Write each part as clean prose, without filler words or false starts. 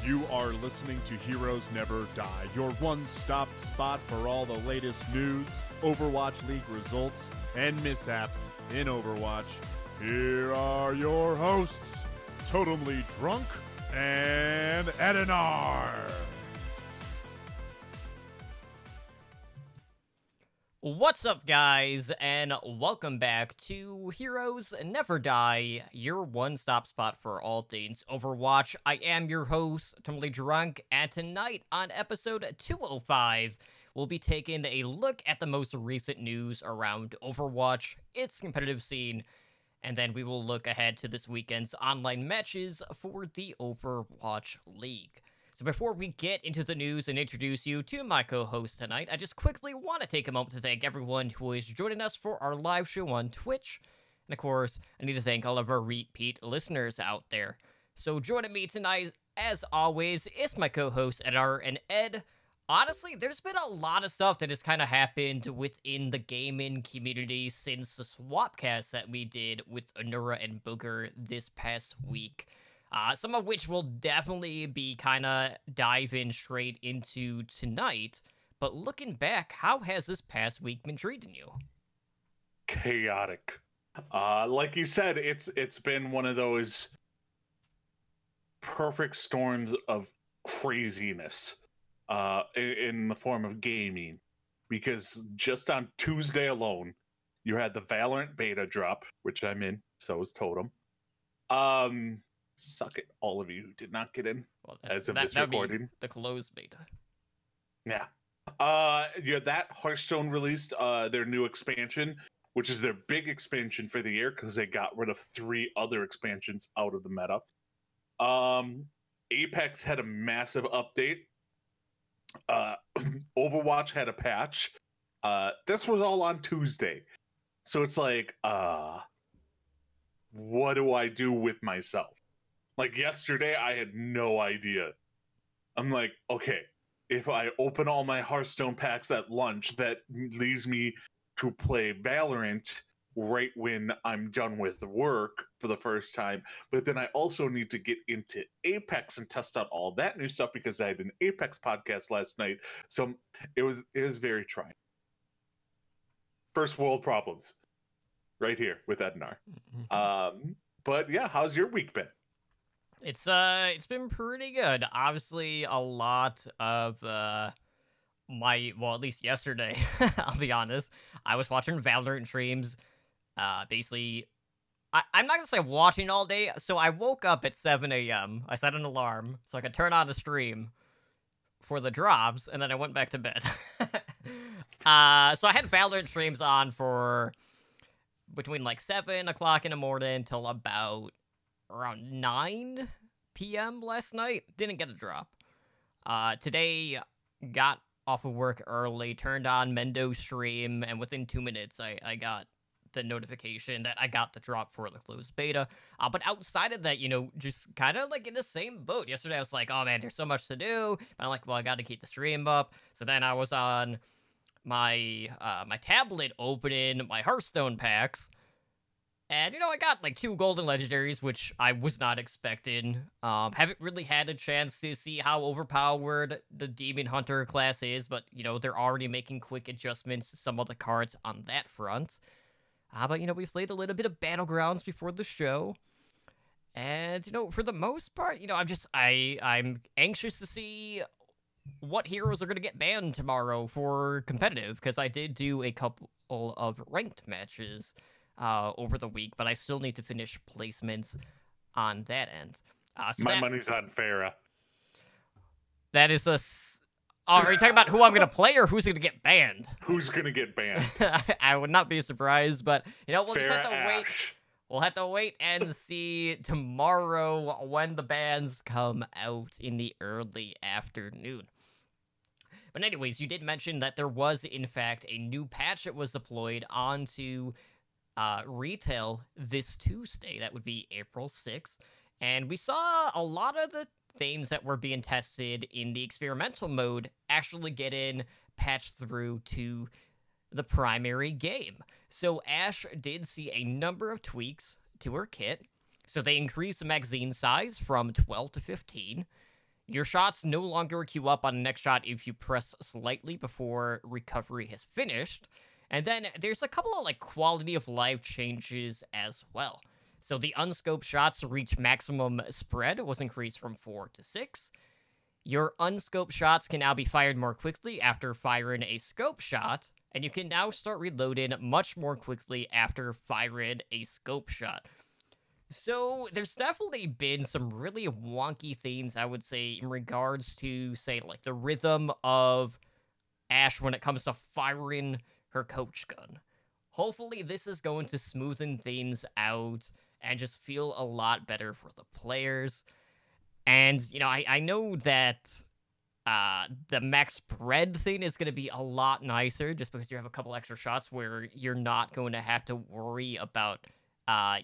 You are listening to Heroes Never Die, your one-stop spot for all the latest news, Overwatch League results, and mishaps in Overwatch. Here are your hosts, Totemly Drunk and Edinar. What's up, guys, and welcome back to Heroes Never Die, your one-stop spot for all things Overwatch. I am your host, Totemly Drunk, and tonight on episode 205, we'll be taking a look at the most recent news around Overwatch, its competitive scene, and then we will look ahead to this weekend's online matches for the Overwatch League. So before we get into the news and introduce you to my co-host tonight, I just quickly want to take a moment to thank everyone who is joining us for our live show on Twitch. And of course, I need to thank all of our repeat listeners out there. So joining me tonight, as always, is my co-host Edar and Ed. Honestly, there's been a lot of stuff that has kind of happened within the gaming community since the Swapcast that we did with Anura and Booger this past week. Some of which we'll definitely be kind of diving straight into tonight. But looking back, how has this past week been treating you? Chaotic. Like you said, it's been one of those perfect storms of craziness in the form of gaming. Because just on Tuesday alone, you had the Valorant beta drop, which I'm in, so is Totem. Suck it, all of you who did not get in as of this recording. The closed beta. Yeah. That Hearthstone released their new expansion, which is their big expansion for the year because they got rid of 3 other expansions out of the meta. Apex had a massive update. Overwatch had a patch. This was all on Tuesday. So it's like, what do I do with myself? Like yesterday, I had no idea. I'm like, okay, if I open all my Hearthstone packs at lunch, that leaves me to play Valorant right when I'm done with work for the first time. But then I also need to get into Apex and test out all that new stuff because I had an Apex podcast last night. So it was very trying. First world problems, right here with Ednar. But yeah, how's your week been? It's been pretty good. Obviously, a lot of at least yesterday, I'll be honest, I was watching Valorant streams. Basically, I'm not gonna say watching all day. So I woke up at 7 a.m. I set an alarm so I could turn on the stream for the drops, and then I went back to bed. So I had Valorant streams on for between like 7 o'clock in the morning till about around 9 p.m. last night. Didn't get a drop. Today, got off of work early, turned on Mendo's stream, and within 2 minutes, I got the notification that I got the drop for the closed beta. But outside of that, just kind of like in the same boat. Yesterday, I was like, oh man, there's so much to do. But I'm like, well, I got to keep the stream up. So then I was on my my tablet opening my Hearthstone packs. And, I got, like, 2 golden legendaries, which I was not expecting. Haven't really had a chance to see how overpowered the Demon Hunter class is, but, they're already making quick adjustments to some of the cards on that front. But, we played a little bit of Battlegrounds before the show. And, for the most part, I'm anxious to see what heroes are going to get banned tomorrow for competitive, because I did do a couple of ranked matches over the week, but I still need to finish placements on that end. My money's on Pharah. That is are you talking about who I'm going to play or who's going to get banned? Who's going to get banned? I would not be surprised, but, we'll Pharah just have to Ashe. wait. We'll have to wait and see tomorrow when the bans come out in the early afternoon. But anyways, you did mention that there was, in fact, a new patch that was deployed onto retail this Tuesday. That would be April 6th. And we saw a lot of the things that were being tested in the experimental mode actually getting patched through to the primary game. So Ashe did see a number of tweaks to her kit. So they increased the magazine size from 12 to 15. Your shots no longer queue up on the next shot if you press slightly before recovery has finished. And then there's a couple of like quality of life changes as well. So the unscoped shots reach maximum spread was increased from 4 to 6. Your unscoped shots can now be fired more quickly after firing a scope shot, and you can now start reloading much more quickly after firing a scope shot. So there's definitely been some really wonky things, I would say, in regards to, say, like the rhythm of Ash when it comes to firing her coach gun. Hopefully this is going to smoothen things out and just feel a lot better for the players. And, you know, I know that the max spread thing is going to be a lot nicer just because you have a couple extra shots where you're not going to have to worry about,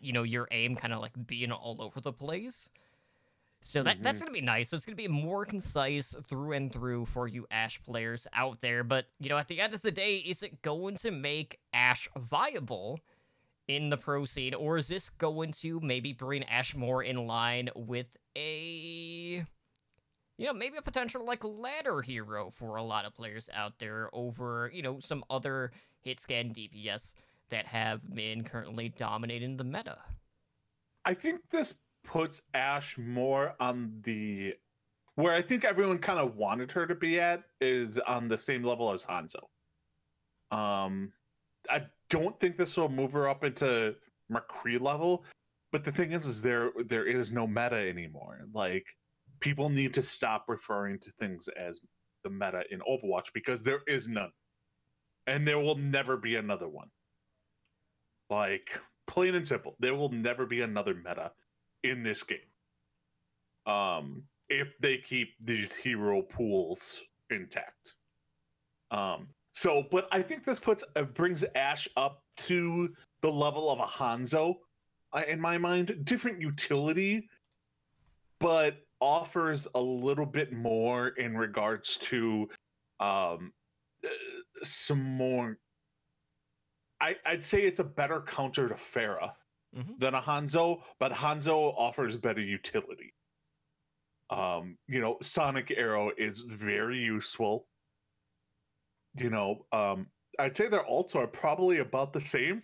you know, your aim kind of like being all over the place. So that's going to be nice. So it's going to be more concise through and through for you Ash players out there. But, you know, at the end of the day, is it going to make Ash viable in the pro scene? Or is this going to maybe bring Ash more in line with a, you know, maybe a potential like ladder hero for a lot of players out there over, you know, some other hit scan DPS that have been currently dominating the meta? I think this puts Ash more on the where I think everyone kind of wanted her to be at, is on the same level as Hanzo. I don't think this will move her up into McCree level, but the thing is there is no meta anymore. Like, people need to stop referring to things as the meta in Overwatch because there is none, and there will never be another one. Like, plain and simple, there will never be another meta in this game. If they keep these hero pools intact. But I think this brings Ash up to the level of a Hanzo, in my mind. Different utility, but offers a little bit more in regards to some more. I'd say it's a better counter to Pharah than a Hanzo, but Hanzo offers better utility. You know, Sonic Arrow is very useful. You know, I'd say their ults are probably about the same.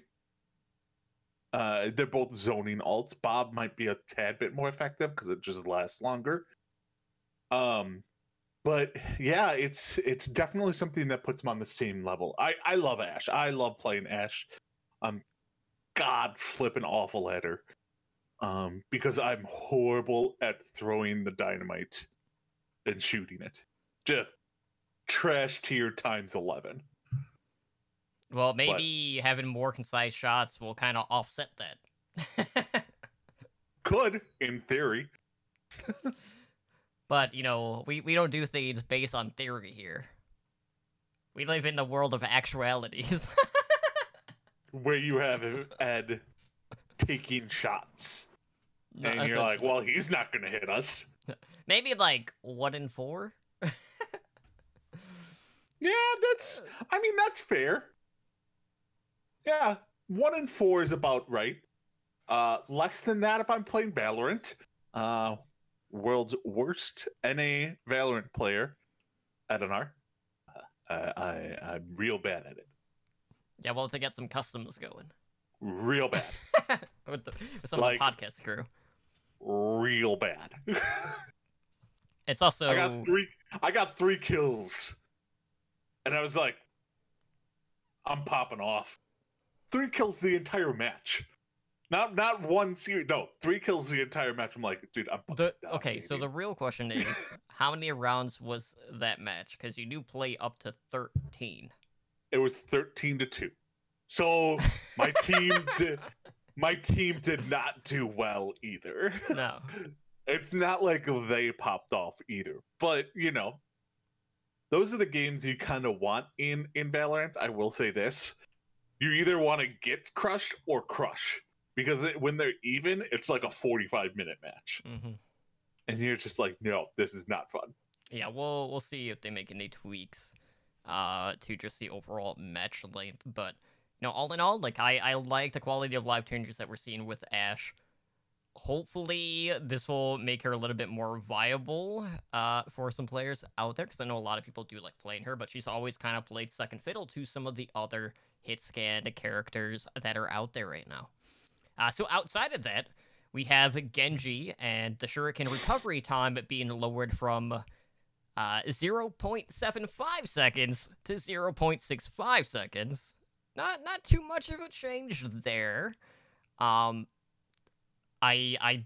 They're both zoning ults. Bob might be a tad bit more effective because it just lasts longer. But yeah, it's definitely something that puts him on the same level. I love Ash. I love playing Ash. I'm god flipping awful at her. Because I'm horrible at throwing the dynamite and shooting it. Just trash tier times 11. Well, maybe having more concise shots will kind of offset that. Could, in theory. But, you know, we don't do things based on theory here. We live in the world of actualities. Where you have Ed taking shots. No, and you're like, well, he's not going to hit us. Maybe like 1 in 4? Yeah, that's fair. Yeah, 1 in 4 is about right. Less than that if I'm playing Valorant. World's worst NA Valorant player, Adonar. I'm real bad at it. Yeah, well, to get some customs going. Real bad. with some of the podcast crew. Real bad. It's also I got 3 kills. And I was like, I'm popping off. 3 kills the entire match. Not one series. No, 3 kills the entire match. I'm like, dude, I'm okay, so the real question is, how many rounds was that match? Because you do play up to 13. It was 13-2. So my team did not do well either. No. It's not like they popped off either. But, you know, those are the games you kind of want in Valorant. I will say this. You either want to get crushed or crush. Because when they're even, it's like a 45-minute match. Mm-hmm. And you're just like, no, this is not fun. Yeah, we'll see if they make any tweaks to just the overall match length. But, you know, all in all, like, I like the quality of life changes that we're seeing with Ash hopefully this will make her a little bit more viable for some players out there, because I know a lot of people do like playing her, but she's always kind of played second fiddle to some of the other hit scan characters that are out there right now. So outside of that, we have Genji and the Shuriken recovery time being lowered from 0.75 seconds to 0.65 seconds. Not too much of a change there. I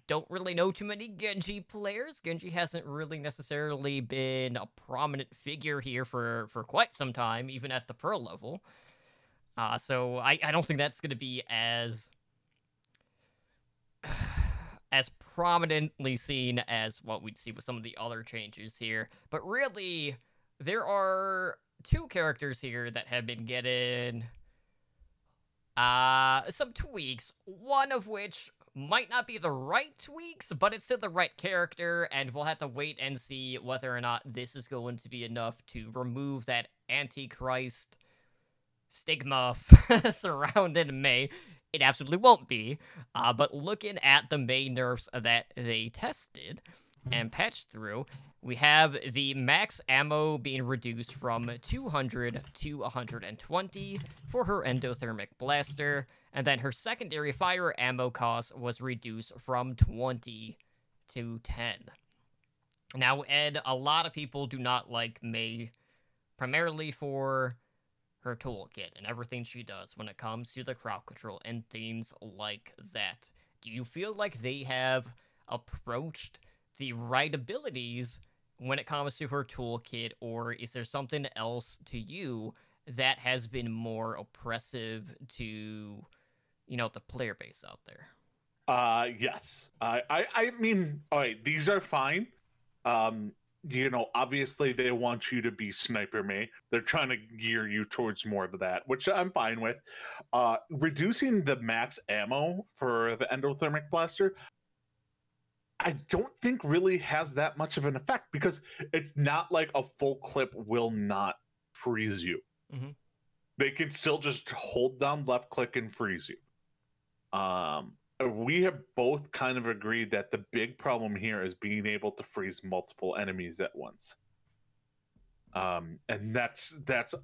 don't really know too many Genji players. Genji hasn't really necessarily been a prominent figure here for quite some time, even at the pro level. So I don't think that's going to be as prominently seen as what we'd see with some of the other changes here. But really, there are two characters here that have been getting some tweaks, one of which might not be the right tweaks, but it's still the right character, and we'll have to wait and see whether or not this is going to be enough to remove that Antichrist stigma surrounding Mei. It absolutely won't be, but looking at the Mei nerfs that they tested and patched through, we have the max ammo being reduced from 200 to 120 for her endothermic blaster, and then her secondary fire ammo cost was reduced from 20 to 10. Now, Ed, a lot of people do not like Mei primarily for her toolkit and everything she does when it comes to the crowd control and things like that. Do you feel like they have approached the right abilities when it comes to her toolkit, or is there something else to you that has been more oppressive to, the player base out there? Yes. I mean, all right, these are fine. Obviously they want you to be Sniper Mei. They're trying to gear you towards more of that, which I'm fine with. Reducing the max ammo for the endothermic blaster, I don't think really has that much of an effect, because it's not like a full clip will not freeze you. Mm-hmm. They can still just hold down left click and freeze you. We have both kind of agreed that the big problem here is being able to freeze multiple enemies at once. And that's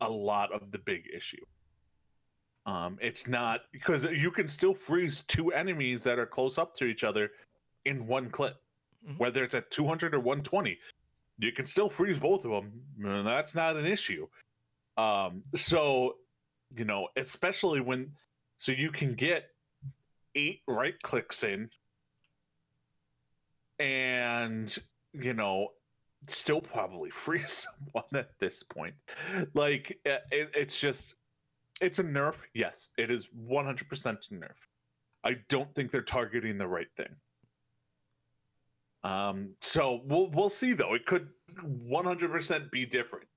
a lot of the big issue. It's not, because you can still freeze two enemies that are close up to each other in one clip, whether it's at 200 or 120. You can still freeze both of them, and that's not an issue. So, especially so you can get 8 right clicks in and, still probably freeze someone at this point. Like, it's a nerf. Yes, it is 100% a nerf. I don't think they're targeting the right thing. So we'll see, though. It could 100% be different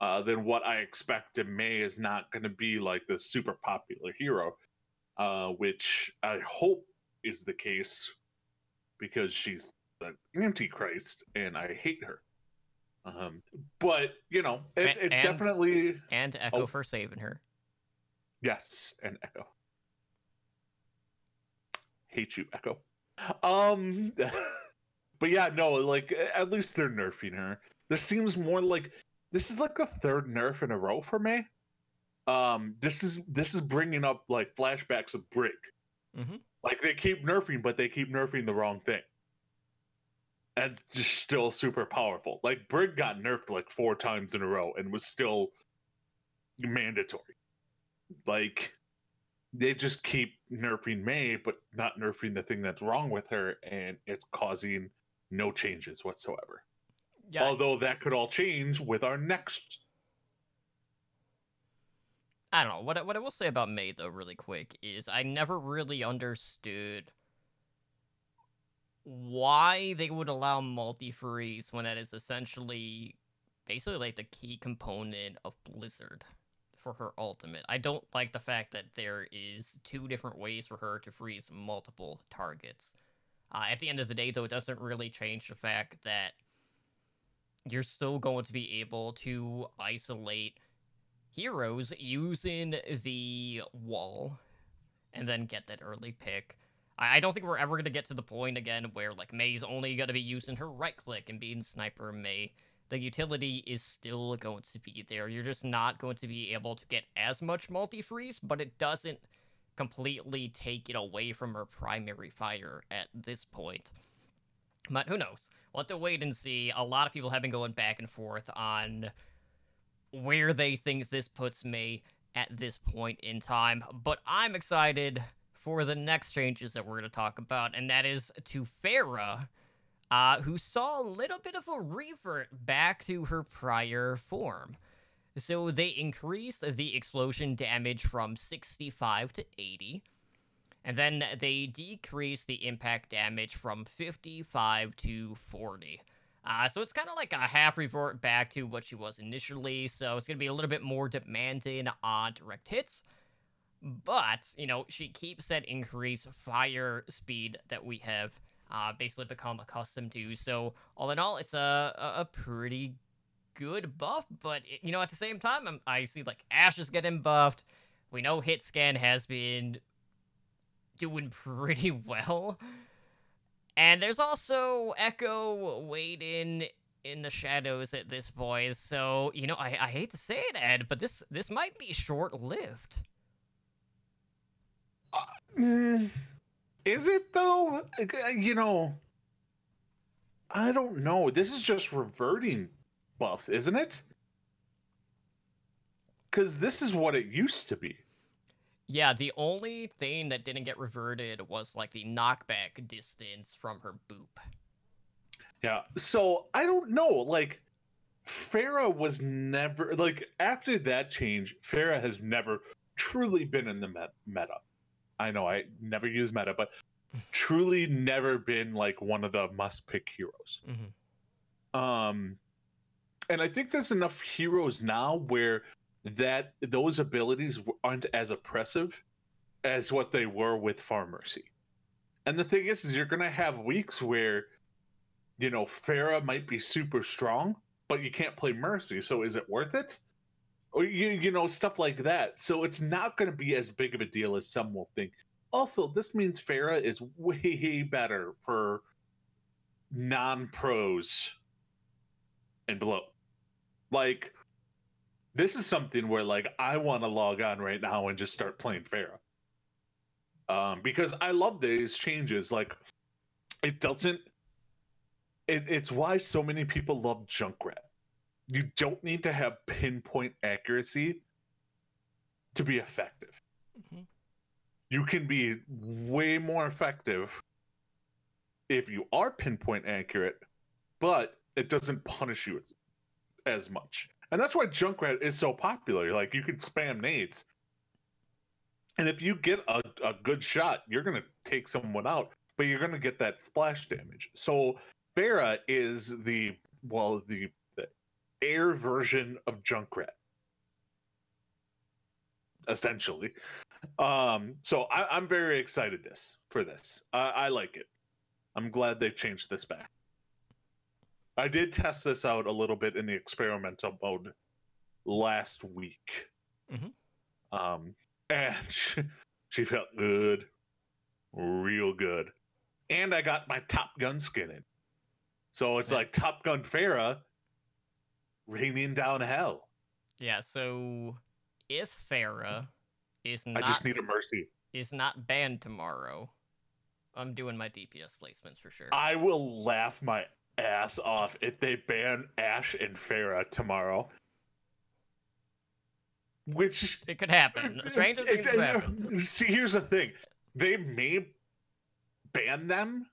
than what I expect. And Mei is not going to be like the super popular hero, which I hope is the case, because she's the Antichrist and I hate her. But it's definitely, and Echo for saving her. Yes, and Echo. Hate you, Echo. But yeah, no, like, at least they're nerfing her. This seems more like, this is like the third nerf in a row for Mei. This is bringing up like flashbacks of Brig. Mm-hmm. Like, they keep nerfing, but they keep nerfing the wrong thing, and just still super powerful. Like, Brig got nerfed like 4 times in a row and was still mandatory. Like, they just keep nerfing Mei, but not nerfing the thing that's wrong with her, and it's causing no changes whatsoever. Yeah. Although that could all change with our next. I don't know. What I will say about Mei, though, really quick, is I never really understood why they would allow multi-freeze when that is essentially basically like the key component of Blizzard for her ultimate. I don't like the fact that there is 2 different ways for her to freeze multiple targets. At the end of the day, though, it doesn't really change the fact that you're still going to be able to isolate heroes using the wall and then get that early pick. I don't think we're ever going to get to the point again where, like, May's only going to be using her right-click and being Sniper May. The utility is still going to be there. You're just not going to be able to get as much multi-freeze, but it doesn't completely take it away from her primary fire at this point. But who knows? We'll have to wait and see. A lot of people have been going back and forth on where they think this puts May at this point in time. But I'm excited for the next changes that we're going to talk about, and that is to Pharah, who saw a little bit of a revert back to her prior form. So they increased the explosion damage from 65 to 80, and then they decreased the impact damage from 55 to 40. So it's kind of like a half revert back to what she was initially, so it's going to be a little bit more demanding on direct hits. But, you know, she keeps that increased fire speed that we have basically become accustomed to. So, all in all, it's a pretty good buff. But, you know, at the same time, I see, like, Ashe is getting buffed. We know Hitscan has been doing pretty well. And there's also Echo waiting in the shadows at this point. So, you know, I hate to say it, Ed, but this might be short-lived. Is it though? You know, I don't know. This is just reverting buffs, isn't it? Because this is what it used to be. Yeah, the only thing that didn't get reverted was like the knockback distance from her boop. Yeah. So I don't know. Like, Pharah was never like after that change. Pharah has never truly been in the meta. I know I never use meta, but truly never been like one of the must-pick heroes. Mm-hmm. And I think there's enough heroes now where those abilities aren't as oppressive as what they were with Pharmercy. And the thing is you're gonna have weeks where, you know, Pharah might be super strong, but you can't play Mercy. So is it worth it? Or you know, stuff like that. So it's not going to be as big of a deal as some will think. Also, this means Pharah is way better for non-pros and below. Like, this is something where, like, I want to log on right now and just start playing Pharah. Because I love these changes. Like, it doesn't... It's why so many people love Junkrat. You don't need to have pinpoint accuracy to be effective. Mm-hmm. You can be way more effective if you are pinpoint accurate, but it doesn't punish you as much. And that's why Junkrat is so popular. Like, you can spam nades. And if you get a good shot, you're going to take someone out, but you're going to get that splash damage. So Pharah is the air version of Junkrat, essentially. So I'm very excited for this. I like it. I'm glad they changed this back. I did test this out a little bit in the experimental mode last week. Mm-hmm. And she felt good, real good. And I got my Top Gun skin in. So it's like Top Gun Pharah raining down hell. Yeah, so if Pharah is not... I just need a Mercy. ...is not banned tomorrow, I'm doing my DPS placements for sure. I will laugh my ass off if they ban Ashe and Pharah tomorrow. Which... It could happen. Stranger things could happen. See, here's the thing. They may ban them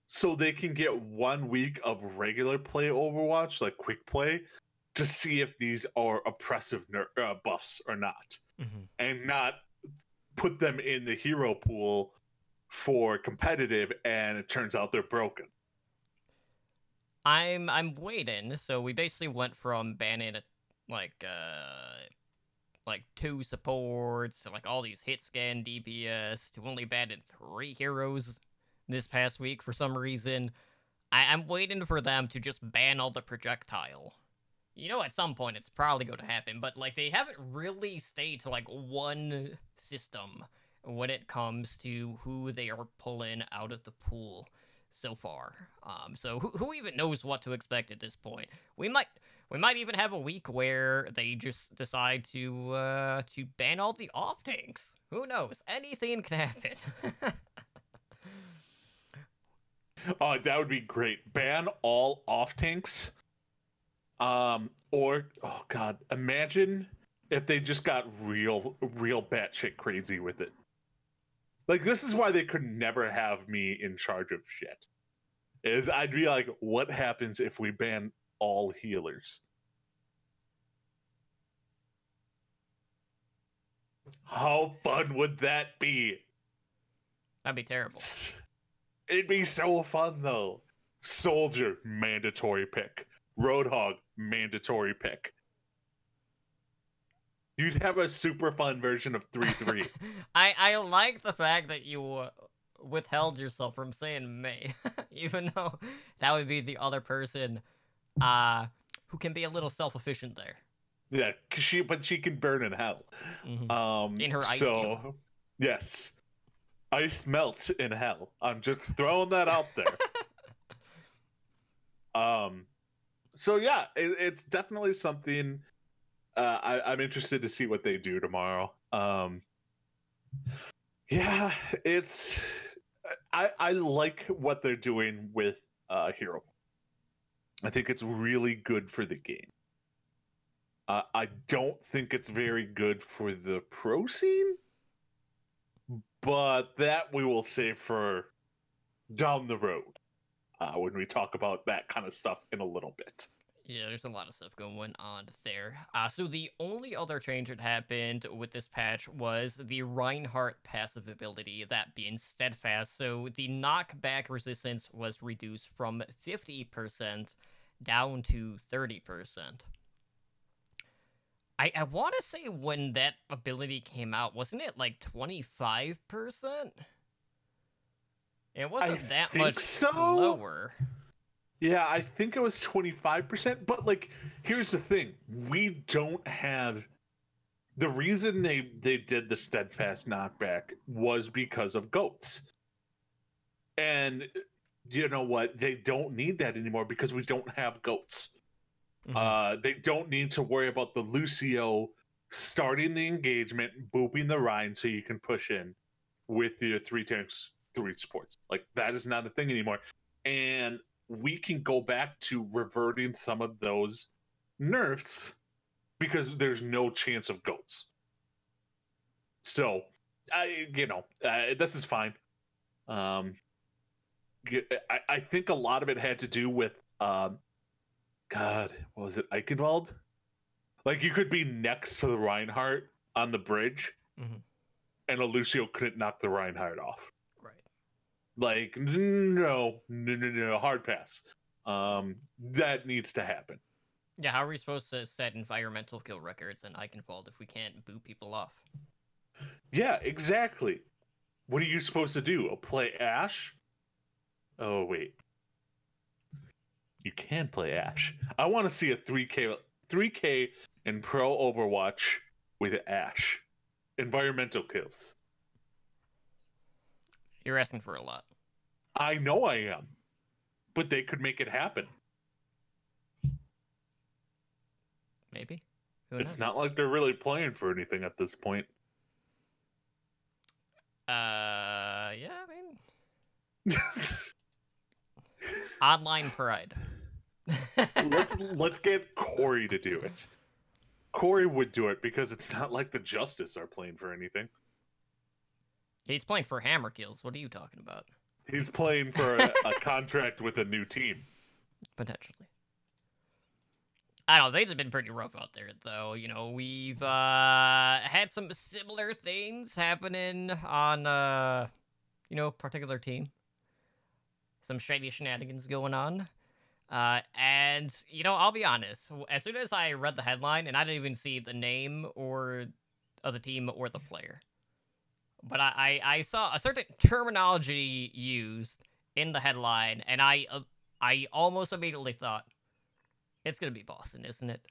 so they can get 1 week of regular play Overwatch, like quick play, to see if these are oppressive buffs or not. Mm-hmm. And not put them in the hero pool for competitive, and it turns out they're broken. I'm waiting. So we basically went from banning like 2 supports, like all these hit scan DPS, to only banning 3 heroes this past week for some reason. I'm waiting for them to just ban all the projectile. You know, at some point it's probably going to happen, but like they haven't really stayed to like one system when it comes to who they are pulling out of the pool so far. So who even knows what to expect at this point? We might even have a week where they just decide to ban all the off tanks. Who knows? Anything can happen. Oh, that would be great. Ban all off tanks. Or oh god, imagine if they just got real batshit crazy with it. Like, this is why they could never have me in charge of shit. Is I'd be like, what happens if we ban all healers? How fun would that be? That'd be terrible. It'd be so fun though. Soldier, mandatory pick. Roadhog, mandatory pick. You'd have a super fun version of 3-3. I like the fact that you withheld yourself from saying May, even though that would be the other person who can be a little self-efficient there. Yeah, but she can burn in hell. Mm-hmm. In her ice cube. Yes. Ice melt in hell. I'm just throwing that out there. So yeah, it's definitely something I'm interested to see what they do tomorrow. Yeah, I like what they're doing with Hero. I think it's really good for the game. I don't think it's very good for the pro scene, but that we will save for down the road when we talk about that kind of stuff in a little bit. Yeah, there's a lot of stuff going on there. So the only other change that happened with this patch was the Reinhardt passive ability, that being Steadfast. So the knockback resistance was reduced from 50% down to 30%. I want to say when that ability came out, wasn't it like 25%? It wasn't that much lower. Yeah, I think it was 25%, but like, here's the thing. We don't have... The reason they did the Steadfast knockback was because of goats. And you know what? They don't need that anymore because we don't have goats. Mm-hmm. They don't need to worry about the Lucio starting the engagement, booping the Rein so you can push in with your 3 tanks, 3 supports. Like, that is not a thing anymore. And we can go back to reverting some of those nerfs because there's no chance of goats. So, this is fine. I think a lot of it had to do with, God, what was it, Eichenwald? Like, you could be next to the Reinhardt on the bridge, mm-hmm. and a Lucio couldn't knock the Reinhardt off. Like, no, hard pass. That needs to happen. Yeah, how are we supposed to set environmental kill records in Eichenwald if we can't boot people off? Yeah, exactly. What are you supposed to do? Play Ashe? Oh, wait. You can play Ashe. I want to see a 3K in Pro Overwatch with Ashe. Environmental kills. You're asking for a lot. I know I am. But they could make it happen. Maybe. It's not like they're really playing for anything at this point. Yeah, I mean... Online pride. Let's get Corey to do it. Corey would do it because it's not like the Justice are playing for anything. He's playing for hammer kills. What are you talking about? He's playing for a contract with a new team. Potentially. I don't know. Things have been pretty rough out there, though. You know, we've had some similar things happening on, particular team. Some shady shenanigans going on. And, I'll be honest. As soon as I read the headline, and I didn't even see the name or of the team or the player, but I saw a certain terminology used in the headline, and I almost immediately thought, it's gonna be Boston, isn't it?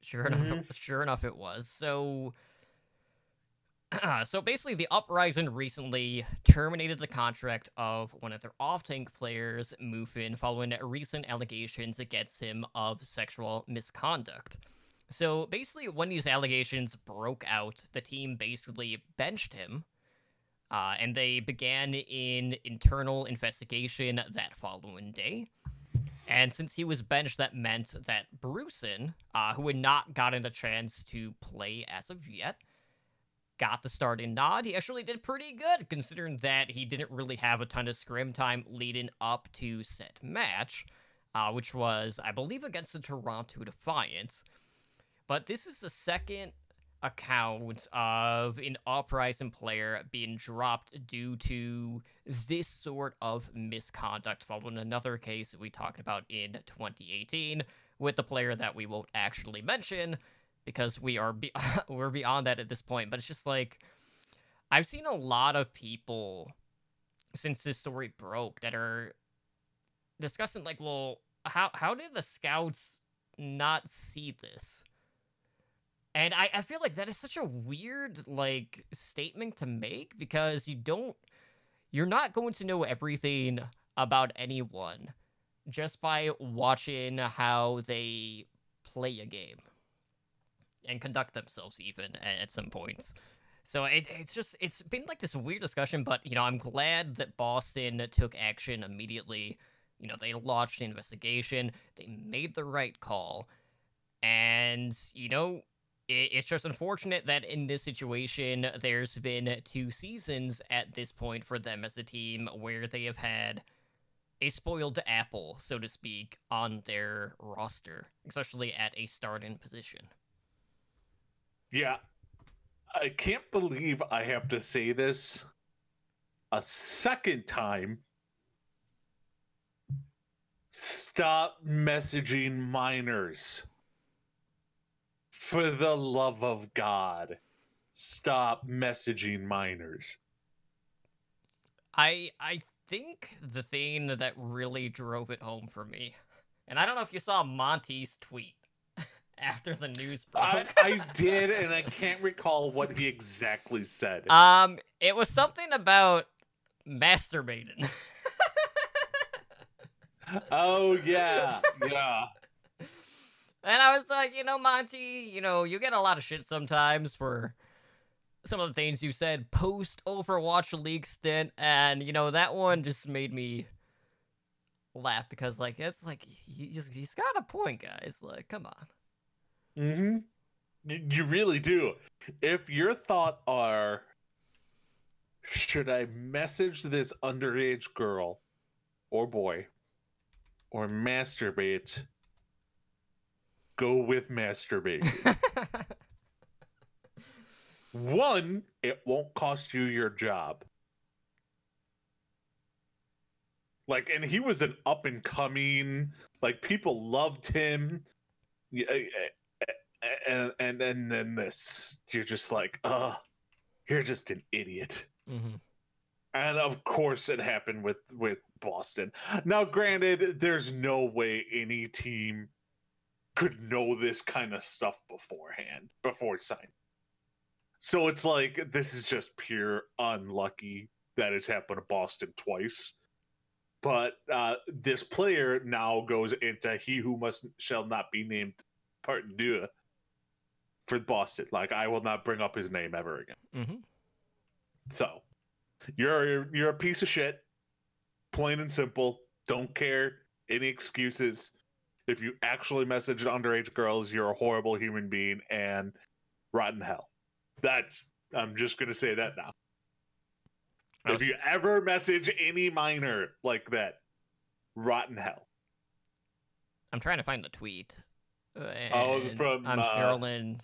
Sure enough, it was. So, So basically, the Uprising recently terminated the contract of one of their off-tank players, Mufin, following recent allegations against him of sexual misconduct. So basically, when these allegations broke out, the team basically benched him, and they began an internal investigation that following day. And since he was benched, that meant that Brucin, who had not gotten a chance to play as of yet, got the starting nod. He actually did pretty good, considering that he didn't really have a ton of scrim time leading up to said match, which was, I believe, against the Toronto Defiance. But this is the second account of an Uprising player being dropped due to this sort of misconduct, following another case we talked about in 2018 with the player that we won't actually mention because we're beyond that at this point. But it's just like, I've seen a lot of people since this story broke that are discussing like, well, how did the scouts not see this? And I feel like that is such a weird, like, statement to make, because you're not going to know everything about anyone just by watching how they play a game and conduct themselves even at some points. So it's been like this weird discussion, but, I'm glad that Boston took action immediately. They launched an investigation, they made the right call, and, it's just unfortunate that in this situation, there's been 2 seasons at this point for them as a team where they have had a spoiled apple, so to speak, on their roster, especially at a starting position. Yeah. I can't believe I have to say this a second time. Stop messaging minors. For the love of God, stop messaging minors. I think the thing that really drove it home for me, and I don't know if you saw Monty's tweet after the news broke. I did, and I can't recall what he exactly said. It was something about masturbating. Oh, yeah. And I was like, Monty, you get a lot of shit sometimes for some of the things you said post Overwatch League stint, and that one just made me laugh because, like, it's like he's got a point, guys. Like, come on. Mm-hmm. You really do. If your thought are, should I message this underage girl or boy or masturbate? Go with masturbation. 1, it won't cost you your job. Like, and he was an up and coming, like, people loved him. And then this, you're just like, you're just an idiot. Mm-hmm. And of course it happened with Boston. Now, granted, there's no way any team could know this kind of stuff beforehand, before signing. So it's like, this is just pure unlucky that it's happened to Boston twice. But this player now goes into he who shall not be named part deux for Boston. Like, I will not bring up his name ever again. Mm-hmm. So you're a piece of shit, plain and simple. Don't care any excuses. If you actually messaged underage girls, you're a horrible human being and rotten hell. I'm just going to say that now. If you ever message any minor like that, rotten hell. I'm trying to find the tweet. From I'm scrolling. I'm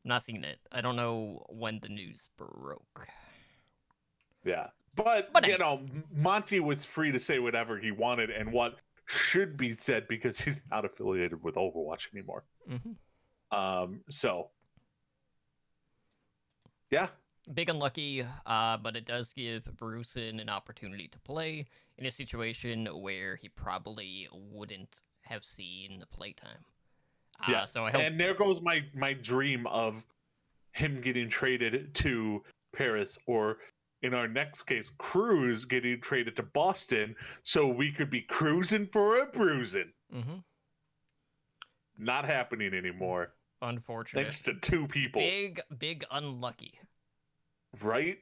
not seeing it. I don't know when the news broke. Yeah. But Monty was free to say whatever he wanted and what should be said because he's not affiliated with Overwatch anymore. Mm-hmm. So yeah, big unlucky, but it does give Brucin an opportunity to play in a situation where he probably wouldn't have seen the playtime. Yeah, so I hope... and there goes my dream of him getting traded to Paris, or in our next case, Cruz getting traded to Boston, so we could be cruising for a bruising. Mm-hmm. Not happening anymore. Unfortunate. Thanks to two people. Big unlucky. Right?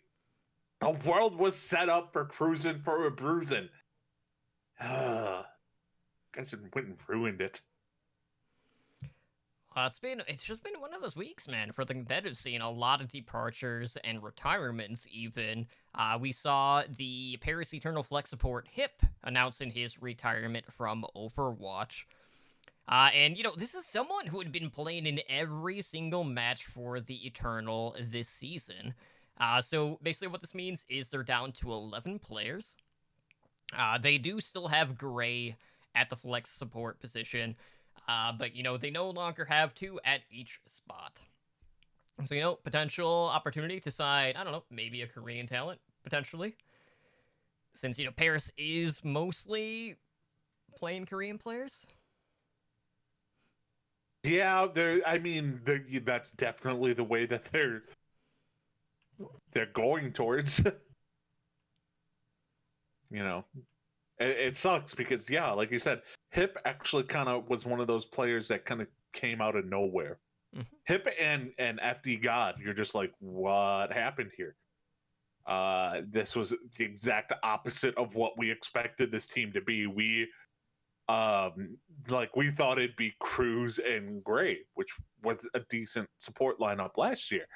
The world was set up for cruising for a bruising. Guys went and ruined it. It's just been one of those weeks, man, for the competitive scene. A lot of departures and retirements, even. We saw the Paris Eternal Flex support Hip announcing his retirement from Overwatch. And, this is someone who had been playing in every single match for the Eternal this season. So basically what this means is they're down to 11 players. They do still have Gray at the Flex support position. But, they no longer have 2 at each spot. So, potential opportunity to sign, I don't know, maybe a Korean talent, potentially. Since, Paris is mostly playing Korean players. Yeah, that's definitely the way that they're going towards. It sucks because, yeah, like you said, Hip actually kind of was one of those players that kind of came out of nowhere. Mm-hmm. Hip and FD God, you're just like, what happened here? This was the exact opposite of what we expected this team to be. We thought it'd be Cruz and Gray, which was a decent support lineup last year.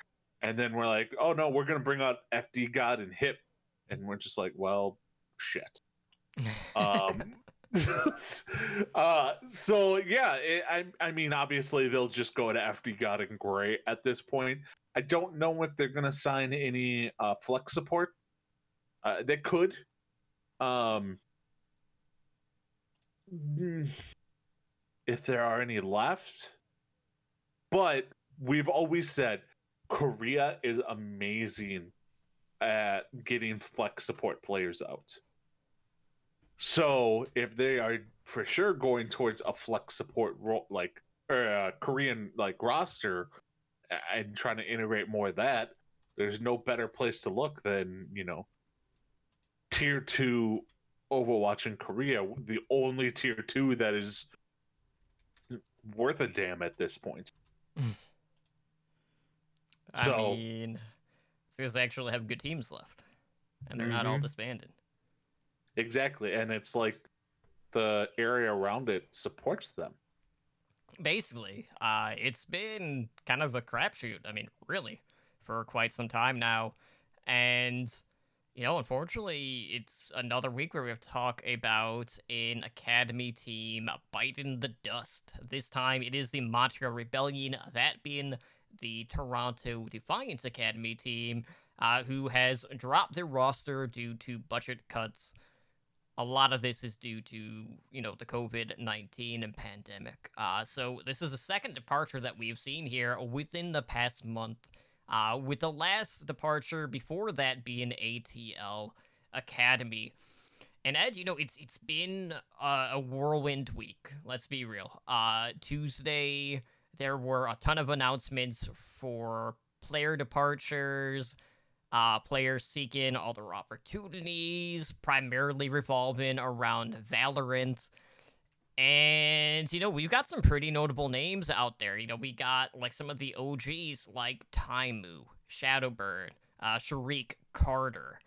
And then we're like, oh no, we're gonna bring out FD God and Hip, and we're just like, well, shit. So yeah, I mean, obviously they'll just go to FD God and Gray at this point. I don't know if they're gonna sign any flex support. They could. If there are any left, but we've always said Korea is amazing at getting flex support players out. So if they are for sure going towards a flex support role, Korean roster, and trying to integrate more of that, there's no better place to look than tier 2 Overwatch in Korea, the only tier 2 that is worth a damn at this point. I mean, it's because they actually have good teams left, and they're not all disbanded. Exactly, and it's like the area around it supports them. Basically, it's been kind of a crapshoot. I mean, really, for quite some time now, and unfortunately, it's another week where we have to talk about an academy team biting the dust. This time, it is the Montreal Rebellion, that being the Toronto Defiance Academy team, who has dropped their roster due to budget cuts. A lot of this is due to, the COVID-19 and pandemic. So this is the second departure that we've seen here within the past month, with the last departure before that being ATL Academy. And Ed, it's been a whirlwind week. Let's be real. Tuesday, there were a ton of announcements for player departures, players seeking other opportunities, primarily revolving around Valorant. And, we've got some pretty notable names out there. We got, some of the OGs, like Taimu, Shadowburn, Sharik, Carter,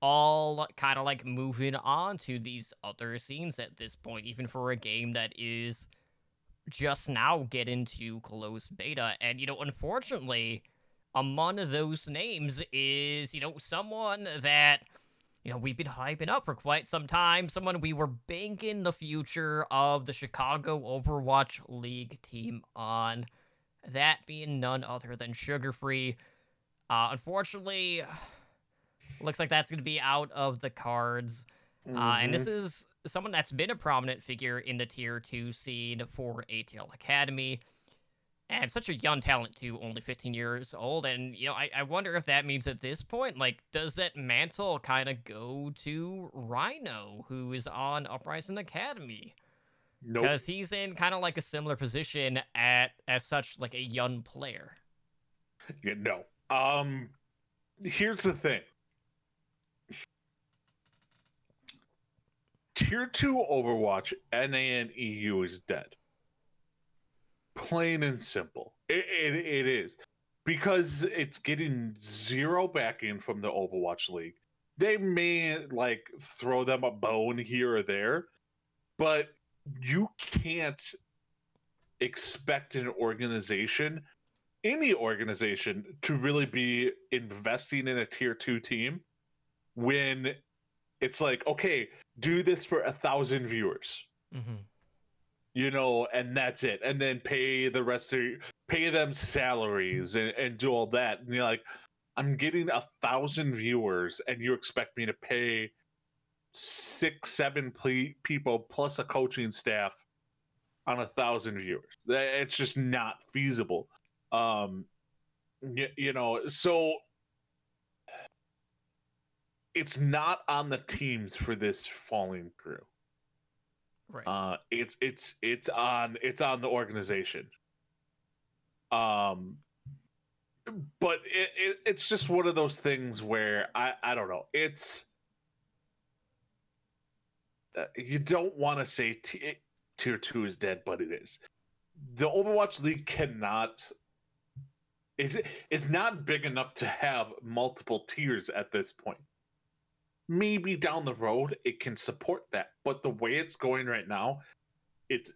all kind of, moving on to these other scenes at this point, even for a game that is just now getting to closed beta. And, unfortunately, among those names is, someone that, we've been hyping up for quite some time, someone we were banking the future of the Chicago Overwatch League team on, that being none other than Sugar Free. Unfortunately, looks like that's going to be out of the cards. And this is someone that's been a prominent figure in the Tier 2 scene for ATL Academy. And such a young talent, too, only 15 years old. And, I wonder if that means at this point, does that mantle kind of go to Rhino, who is on Uprising Academy? Nope. Because he's in kind of a similar position as such, a young player. Yeah, no. Here's the thing. Tier 2 Overwatch, NA and EU is dead. Plain and simple. It is. Because it's getting zero backing from the Overwatch League. They may like throw them a bone here or there, but you can't expect an organization, any organization, to really be investing in a tier 2 team when it's like, okay, do this for 1,000 viewers, and that's it, and then pay the rest of pay them salaries and do all that, and you're like, I'm getting 1,000 viewers and you expect me to pay 6-7 people plus a coaching staff on 1,000 viewers. It's just not feasible. So it's not on the teams for this falling through. Right. It's on the organization. But it's just one of those things where I don't know. It's you don't want to say tier 2 is dead, but it is. The Overwatch League cannot is not big enough to have multiple tiers at this point. Maybe down the road it can support that, but the way it's going right now, it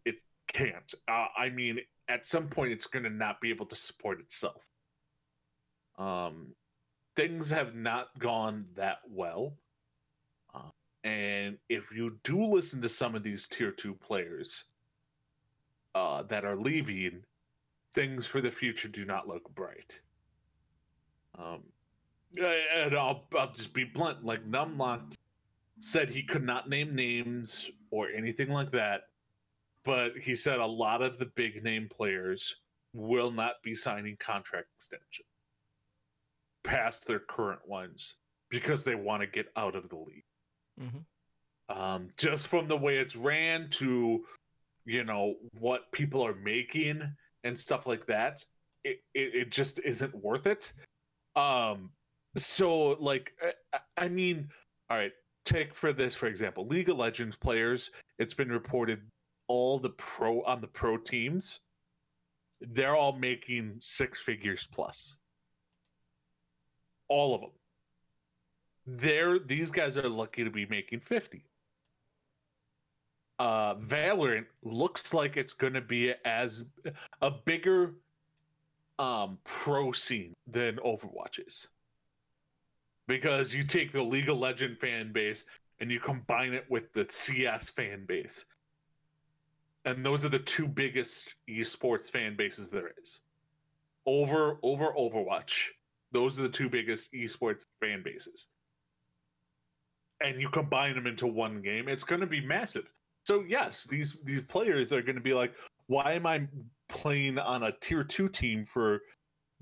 can't. I mean, at some point it's going to not be able to support itself. Things have not gone that well. And if you do listen to some of these tier 2 players that are leaving, things for the future do not look bright. And I'll just be blunt. Like, Numlock said he could not name names or anything like that, but he said a lot of the big name players will not be signing contract extension past their current ones because they want to get out of the league. Just from the way it's ran to, what people are making and stuff like that, it just isn't worth it. So, like, I mean, all right, take for example, League of Legends players. It's been reported all the pro teams, they're all making 6 figures plus. All of them. These guys are lucky to be making 50. Valorant looks like it's going to be as a bigger pro scene than Overwatch is, because you take the League of Legends fan base and you combine it with the CS fan base, and those are the two biggest esports fan bases there is. Over Overwatch, those are the two biggest esports fan bases. And you combine them into one game, it's going to be massive. So yes, these players are going to be like, why am I playing on a tier 2 team for,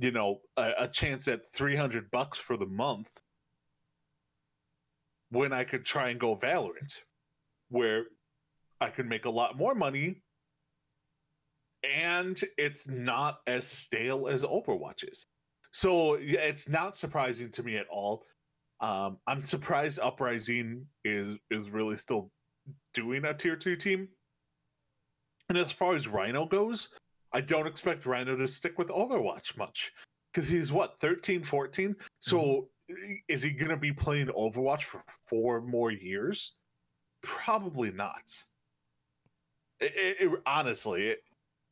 a chance at $300 for the month when I could try and go Valorant, where I could make a lot more money and it's not as stale as Overwatch is. So yeah, it's not surprising to me at all. I'm surprised Uprising is really still doing a tier 2 team. And as far as Rhino goes, I don't expect Rhino to stick with Overwatch much, because he's 13, 14. So is he going to be playing Overwatch for 4 more years? Probably not. Honestly,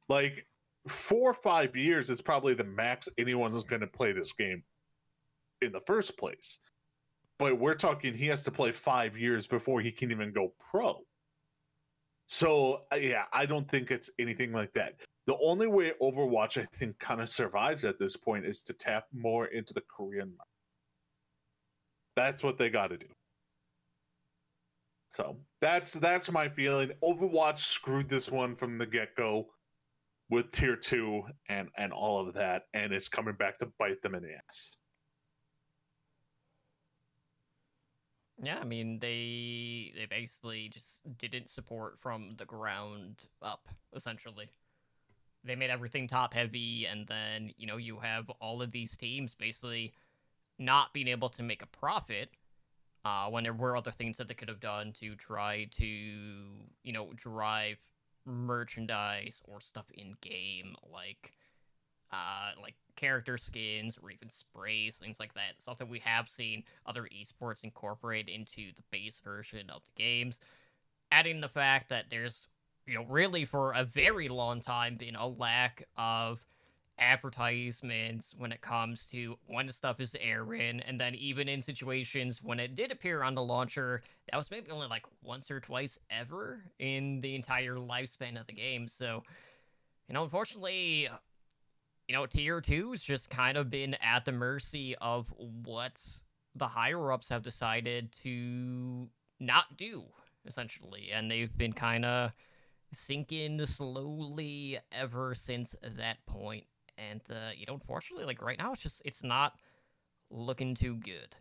like 4 or 5 years is probably the max anyone's going to play this game in the first place. But we're talking he has to play 5 years before he can even go pro. So, yeah, I don't think it's anything like that. The only way Overwatch, I think, kind of survives at this point is to tap more into the Korean market. That's what they got to do. So that's my feeling. Overwatch screwed this one from the get-go with tier 2 and all of that, and it's coming back to bite them in the ass. Yeah, I mean, they basically just didn't support from the ground up, essentially. they made everything top heavy, and then, you know, you have all of these teams basically not being able to make a profit when there were other things that they could have done to try to, you know, drive merchandise or stuff in game, like character skins or even sprays, things like that. Something we have seen other esports incorporate into the base version of the games. Adding the fact that there's, you know, really for a very long time been a lack of advertisements when it comes to when stuff is airing, and then even in situations when it did appear on the launcher, that was maybe only like once or twice ever in the entire lifespan of the game. So, you know, unfortunately, you know, Tier 2's just kind of been at the mercy of what the higher-ups have decided to not do, essentially, and they've been kind of sinking slowly ever since that point. And, you know, unfortunately, like, right now, it's not looking too good.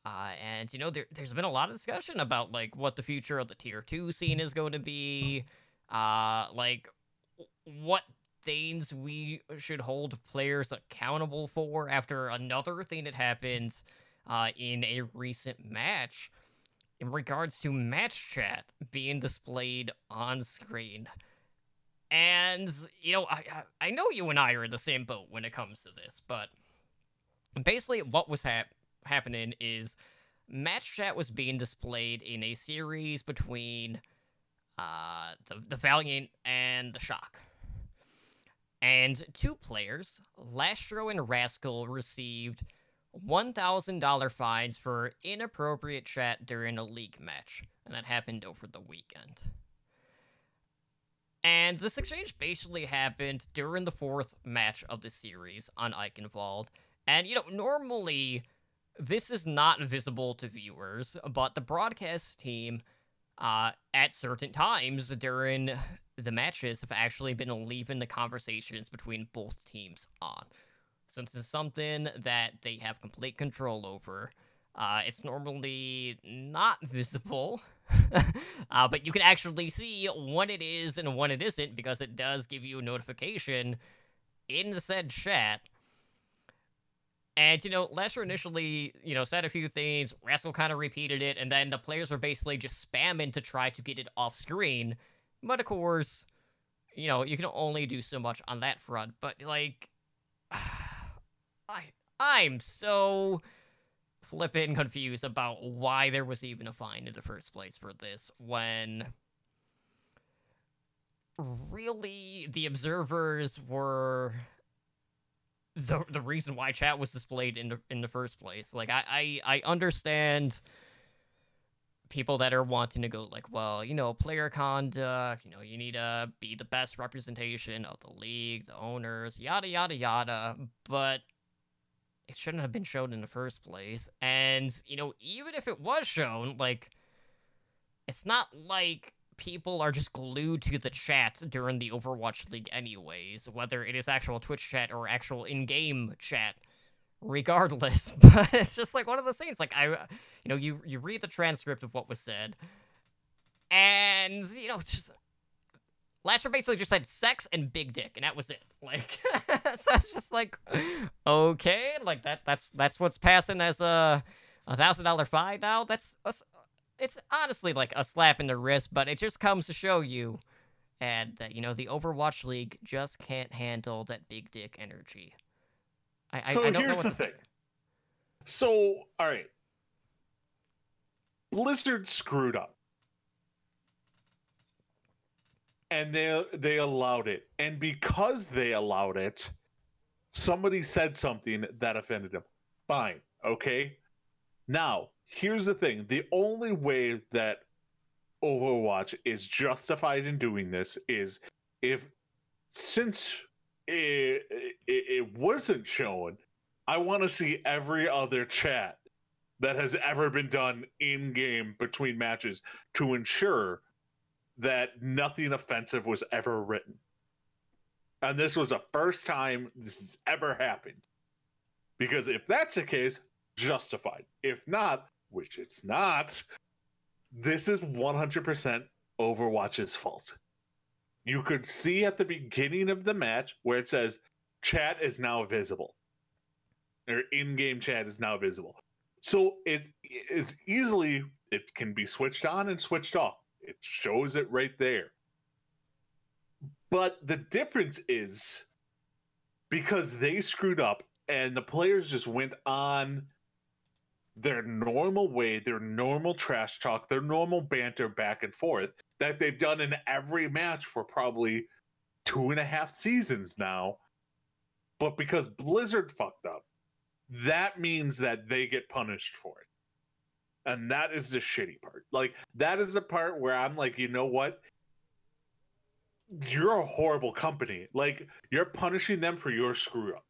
And, you know, there's been a lot of discussion about, like, what the future of the Tier 2 scene is going to be, like, what things we should hold players accountable for after another thing that happened, in a recent match, in regards to match chat being displayed on screen. And, you know, I know you and I are in the same boat when it comes to this, but basically what was happening is match chat was being displayed in a series between the Valiant and the Shock. And two players, Lastro and Rascal, received $1,000 fines for inappropriate chat during a league match, and that happened over the weekend. And this exchange basically happened during the fourth match of the series on Eichenwald. And, you know, normally this is not visible to viewers, but the broadcast team, at certain times during the matches, have actually been leaving the conversations between both teams on. Since it's something that they have complete control over, it's normally not visible, but you can actually see when it is and when it isn't, because it does give you a notification in the said chat. And, you know, Lasher initially, you know, said a few things, Rascal kind of repeated it, and then the players were basically just spamming to try to get it off screen. But, of course, you know, you can only do so much on that front. But, like, I'm so flippin' confused about why there was even a fine in the first place for this, when really the observers were the reason why chat was displayed in the first place. Like, I understand people that are wanting to go, like, well, you know, player conduct, you know, you need to be the best representation of the league, the owners, yada, yada, yada, but it shouldn't have been shown in the first place. And, you know, even if it was shown, like, it's not like people are just glued to the chat during the Overwatch League anyways, whether it is actual Twitch chat or actual in-game chat, regardless. But it's just like one of those things, like, you know, you read the transcript of what was said, and, you know, it's just, Lasher basically just said sex and big dick, and that was it. Like, so it's just like, okay, like, that's what's passing as a $1,000 fine now? It's honestly like a slap in the wrist, but it just comes to show you, and that, you know, the Overwatch League just can't handle that big dick energy. I don't know what to think. So, all right, Blizzard screwed up, and they allowed it, and because they allowed it, somebody said something that offended them. Fine, okay. Now, here's the thing. The only way that Overwatch is justified in doing this is since it wasn't shown, I want to see every other chat that has ever been done in-game between matches to ensure that nothing offensive was ever written. And this was the first time this has ever happened. Because if that's the case, justified. If not, which it's not, this is 100% Overwatch's fault. you could see at the beginning of the match where it says chat is now visible, or in-game chat is now visible. So it is easily, it can be switched on and switched off. It shows it right there. But the difference is because they screwed up and the players just went on their normal way, their normal trash talk, their normal banter back and forth that they've done in every match for probably 2.5 seasons now. But because Blizzard fucked up, that means that they get punished for it. And that is the shitty part. Like, that is the part where I'm like, you know what? You're a horrible company. Like, you're punishing them for your screw up.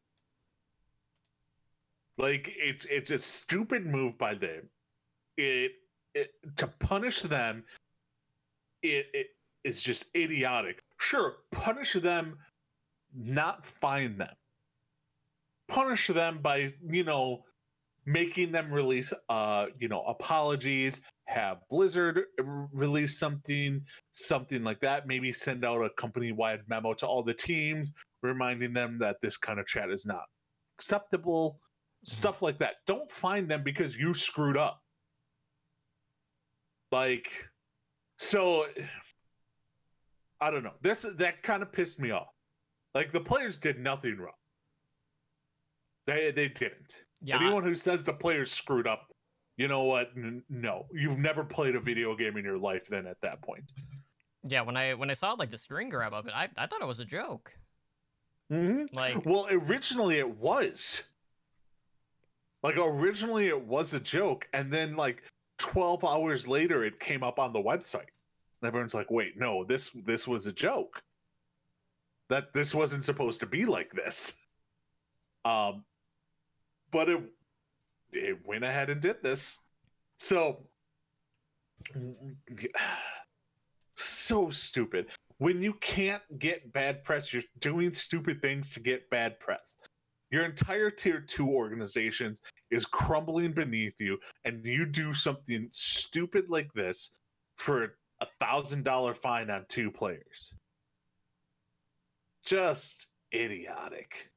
Like, it's a stupid move by them. It to punish them, it is just idiotic. Sure, punish them, not fine them. Punish them by, making them release, apologies, have Blizzard release something like that. Maybe send out a company-wide memo to all the teams, reminding them that this kind of chat is not acceptable, stuff like that. Don't fine them because you screwed up. Like, so, I don't know. That kind of pissed me off. Like, the players did nothing wrong. They didn't. Yeah. Anyone who says the players screwed up, you know what? No, you've never played a video game in your life. Then at that point, yeah. When I saw like the screen grab of it, I thought it was a joke. Mm-hmm. Like, well, originally it was. Like, originally it was a joke, and then like 12 hours later, it came up on the website, and everyone's like, "Wait, no, this was a joke. That this wasn't supposed to be like this." But it went ahead and did this. So stupid. When you can't get bad press, you're doing stupid things to get bad press. Your entire tier 2 organization is crumbling beneath you, and you do something stupid like this for $1,000 fine on 2 players. Just idiotic.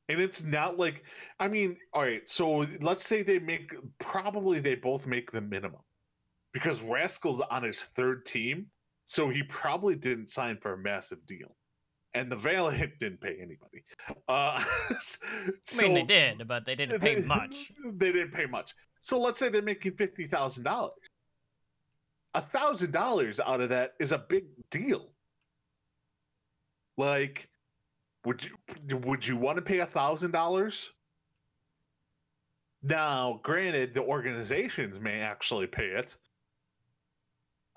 And it's not like, I mean, all right, so let's say they both make the minimum. Because Rascal's on his 3rd team, so he probably didn't sign for a massive deal. And the Valiant didn't pay anybody. I mean, they did, but they didn't pay much. They didn't pay much. So let's say they're making $50,000. $1,000 out of that is a big deal. Like, would you want to pay $1,000? Now, granted, the organizations may actually pay it.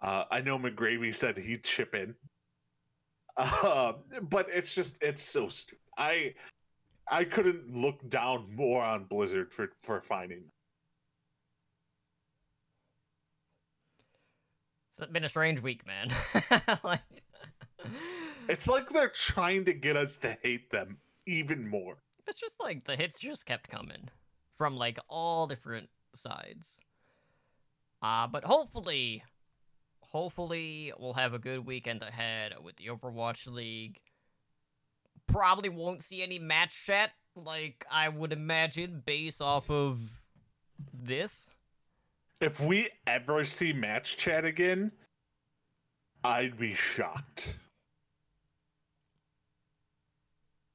I know McGravy said he'd chip in. But it's so stupid. I couldn't look down more on Blizzard for finding. It's been a strange week, man. Like... It's like they're trying to get us to hate them even more. It's just like the hits just kept coming from like all different sides. But hopefully we'll have a good weekend ahead with the Overwatch League. Probably won't see any match chat, like I would imagine, based off of this. If we ever see match chat again, I'd be shocked.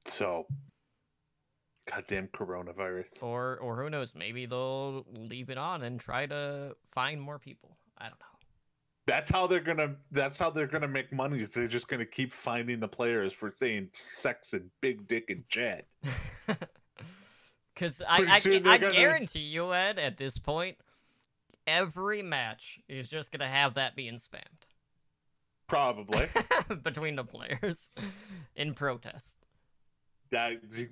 So, goddamn coronavirus. Or who knows, maybe they'll leave it on and try to find more people. I don't know. That's how they're gonna make money. Is they're just gonna keep finding the players for saying sex and big dick and Chad. Because I guarantee you, Ed, at this point, every match is just gonna have that being spammed. Probably. Between the players in protest.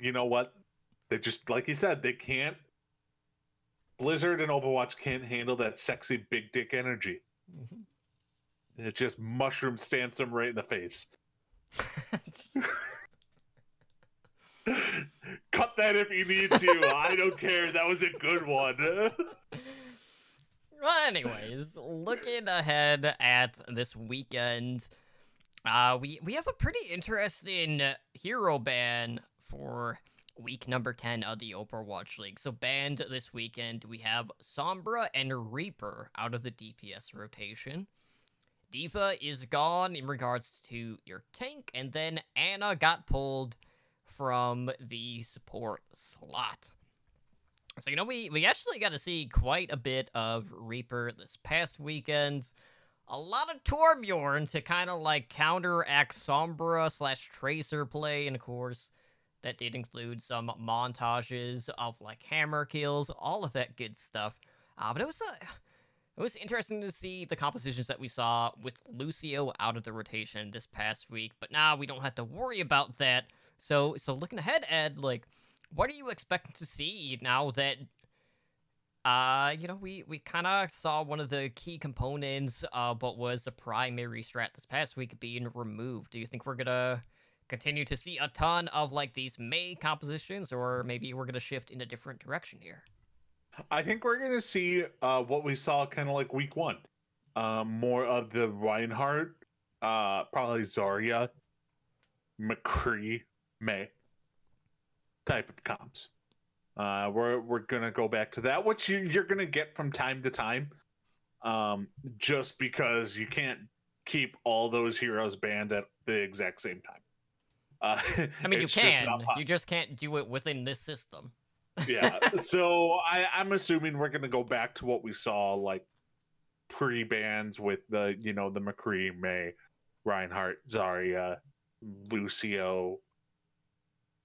You know what? They just, like you said, they can't. Blizzard and Overwatch can't handle that sexy big dick energy. Mm-hmm. And it just mushroom stamps them right in the face. Cut that if you need to. I don't care. That was a good one. Well, anyways, looking ahead at this weekend, We have a pretty interesting hero ban for week number 10 of the Overwatch League. So banned this weekend, we have Sombra and Reaper out of the DPS rotation. D.Va is gone in regards to your tank, and then Ana got pulled from the support slot. So, we actually got to see quite a bit of Reaper this past weekend. A lot of Torbjorn to kind of like counteract Sombra / Tracer play, and of course, that did include some montages of like hammer kills, all of that good stuff. But it was interesting to see the compositions that we saw with Lucio out of the rotation this past week. But now we don't have to worry about that. So looking ahead, Ed, like, what are you expecting to see now that we kind of saw one of the key components of what was the primary strat this past week being removed? Do you think we're gonna continue to see a ton of like these Mei compositions, or maybe we're gonna shift in a different direction here? I think we're gonna see what we saw kind of like week 1, more of the Reinhardt, probably Zarya, McCree, Mei type of comps. We're gonna go back to that, which you're gonna get from time to time, just because you can't keep all those heroes banned at the exact same time. I mean, you can. You just can't do it within this system. Yeah. So I'm assuming we're gonna go back to what we saw like pre-bans with the the McCree, Mei, Reinhardt, Zarya, Lucio,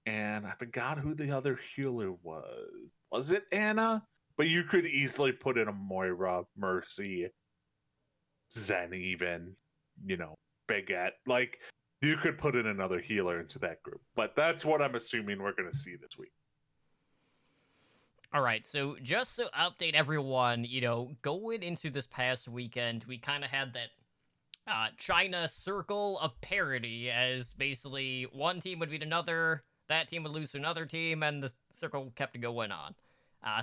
and I forgot who the other healer was. Was it Ana? But you could easily put in a Moira, Mercy, Zen, even, Baguette. Like, you could put in another healer into that group. But that's what I'm assuming we're going to see this week. All right, so just to update everyone, going into this past weekend, we kind of had that China circle of parity, as basically one team would beat another, that team would lose to another team, and the circle kept going on.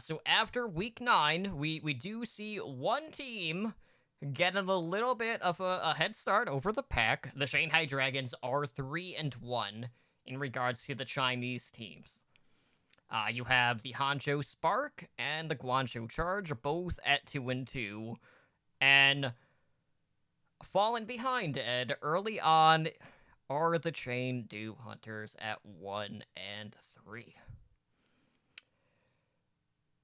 So after week 9, we do see one team getting a little bit of a head start over the pack. The Shanghai Dragons are 3-1 in regards to the Chinese teams. You have the Hangzhou Spark and the Guangzhou Charge, both at 2-2, and falling behind, Ed, early on are the Chengdu Hunters at 1-3.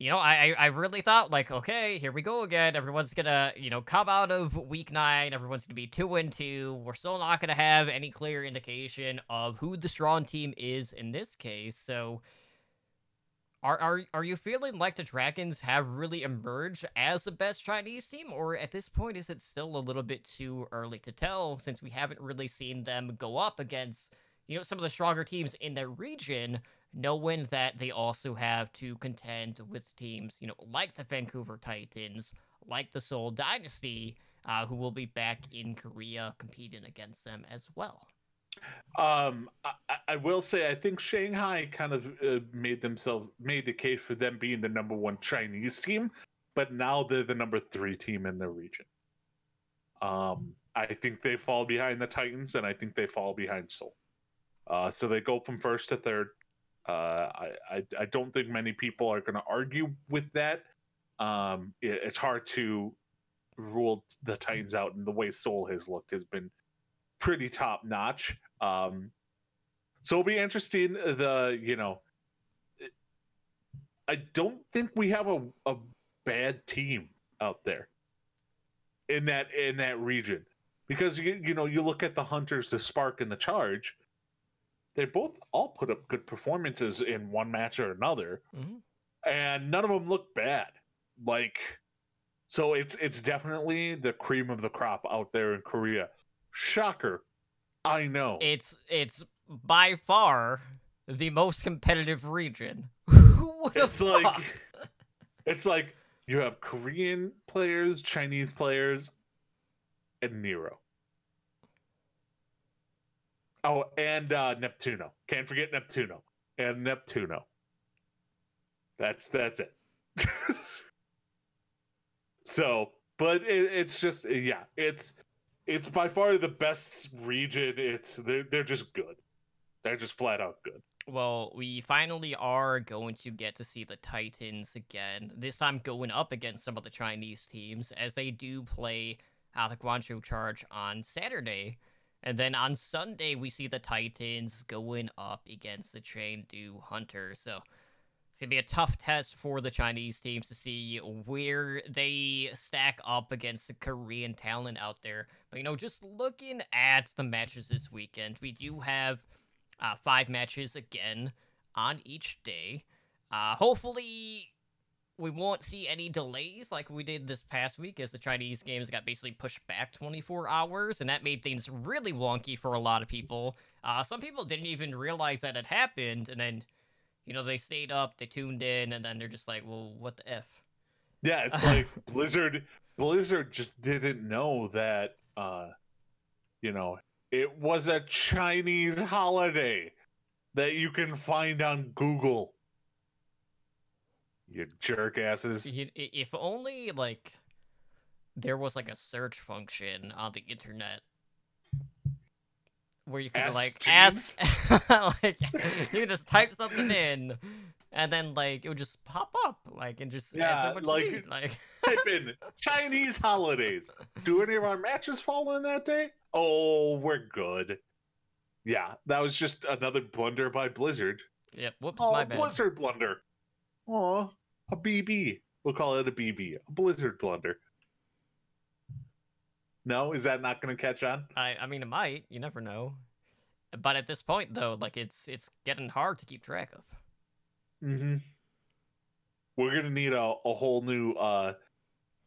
I really thought, like, okay, here we go again. Everyone's gonna, come out of week 9. Everyone's gonna be 2-2. We're still not gonna have any clear indication of who the strong team is in this case. So, are you feeling like the Dragons have really emerged as the best Chinese team, or at this point is it still a little bit too early to tell, since we haven't really seen them go up against, some of the stronger teams in their region, knowing that they also have to contend with teams, like the Vancouver Titans, like the Seoul Dynasty, who will be back in Korea competing against them as well? I will say I think Shanghai kind of made the case for them being the number 1 Chinese team, but now they're the number 3 team in their region. I think they fall behind the Titans, and I think they fall behind Seoul. So they go from 1st to 3rd. I don't think many people are going to argue with that. It's hard to rule the Titans out, and the way Seoul has looked has been pretty top notch. So it'll be interesting. I don't think we have a bad team out there in that region, because you look at the Hunters, the Spark, and the Charge. They both all put up good performances in one match or another, and none of them look bad. So it's definitely the cream of the crop out there in Korea. Shocker, I know. It's by far the most competitive region. Who would have thought? It's like you have Korean players, Chinese players, and Nero. Oh, and Neptuno. Can't forget Neptuno. And Neptuno. That's it. So, but it's just, it's it's by far the best region. They're just good. They're just flat out good. Well, we finally are going to get to see the Titans again. This time going up against some of the Chinese teams, as they do play the Guangzhou Charge on Saturday. And then on Sunday, we see the Titans going up against the Chengdu Hunters. So it's going to be a tough test for the Chinese teams to see where they stack up against the Korean talent out there. But, just looking at the matches this weekend, we do have 5 matches again on each day. Hopefully, we won't see any delays like we did this past week, as the Chinese games got basically pushed back 24 hours, and that made things really wonky for a lot of people. Some people didn't even realize that it happened, and then, they stayed up, they tuned in, and then they're just like, well, what the F? Yeah, it's like Blizzard just didn't know that, it was a Chinese holiday that you can find on Google. You jerk asses. If only, there was, a search function on the internet where you could, ask, you could just type something in, and then, it would just pop up, and just answer what you need. Type in Chinese holidays. Do any of our matches fall in that day? Oh, we're good. Yeah, that was just another blunder by Blizzard. Yep, whoops, Oh, my bad. Blizzard blunder. Oh, a BB. We'll call it a BB. A Blizzard blunder. No? Is that not going to catch on? I mean, it might. You never know. But at this point, though, it's getting hard to keep track of. Mm-hmm. We're going to need a whole new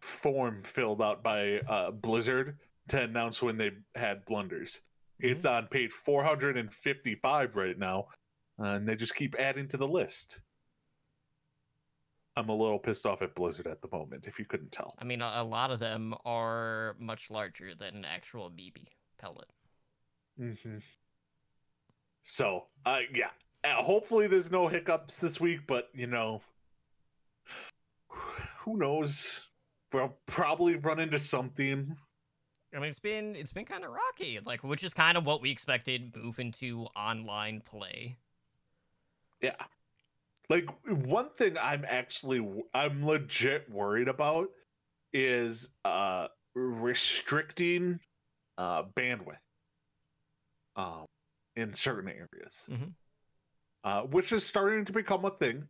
form filled out by Blizzard to announce when they had blunders. Mm-hmm. It's on page 455 right now, and they just keep adding to the list. I'm a little pissed off at Blizzard at the moment, if you couldn't tell. I mean, a lot of them are much larger than an actual BB pellet. Mm-hmm. So, yeah. Hopefully there's no hiccups this week, but, who knows? We'll probably run into something. I mean, it's been kind of rocky, which is kind of what we expected moving to online play. Yeah. One thing I'm legit worried about is restricting bandwidth in certain areas, which is starting to become a thing,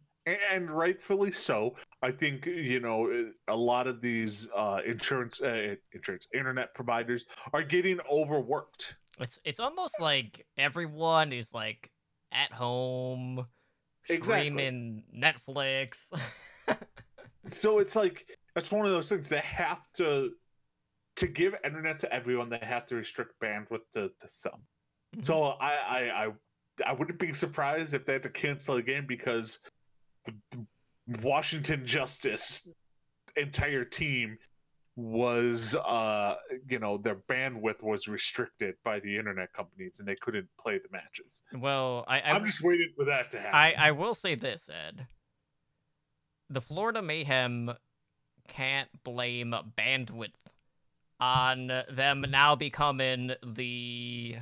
and rightfully so. I think a lot of these internet providers are getting overworked. It's almost like everyone is at home. Streaming Netflix. So it's that's one of those things. They have to give internet to everyone. They have to restrict bandwidth to some. Mm-hmm. So I wouldn't be surprised if they had to cancel a game because the Washington Justice entire team was their bandwidth was restricted by the internet companies and they couldn't play the matches. Well, I'm just waiting for that to happen. I will say this, Ed. The Florida Mayhem can't blame bandwidth on them now becoming the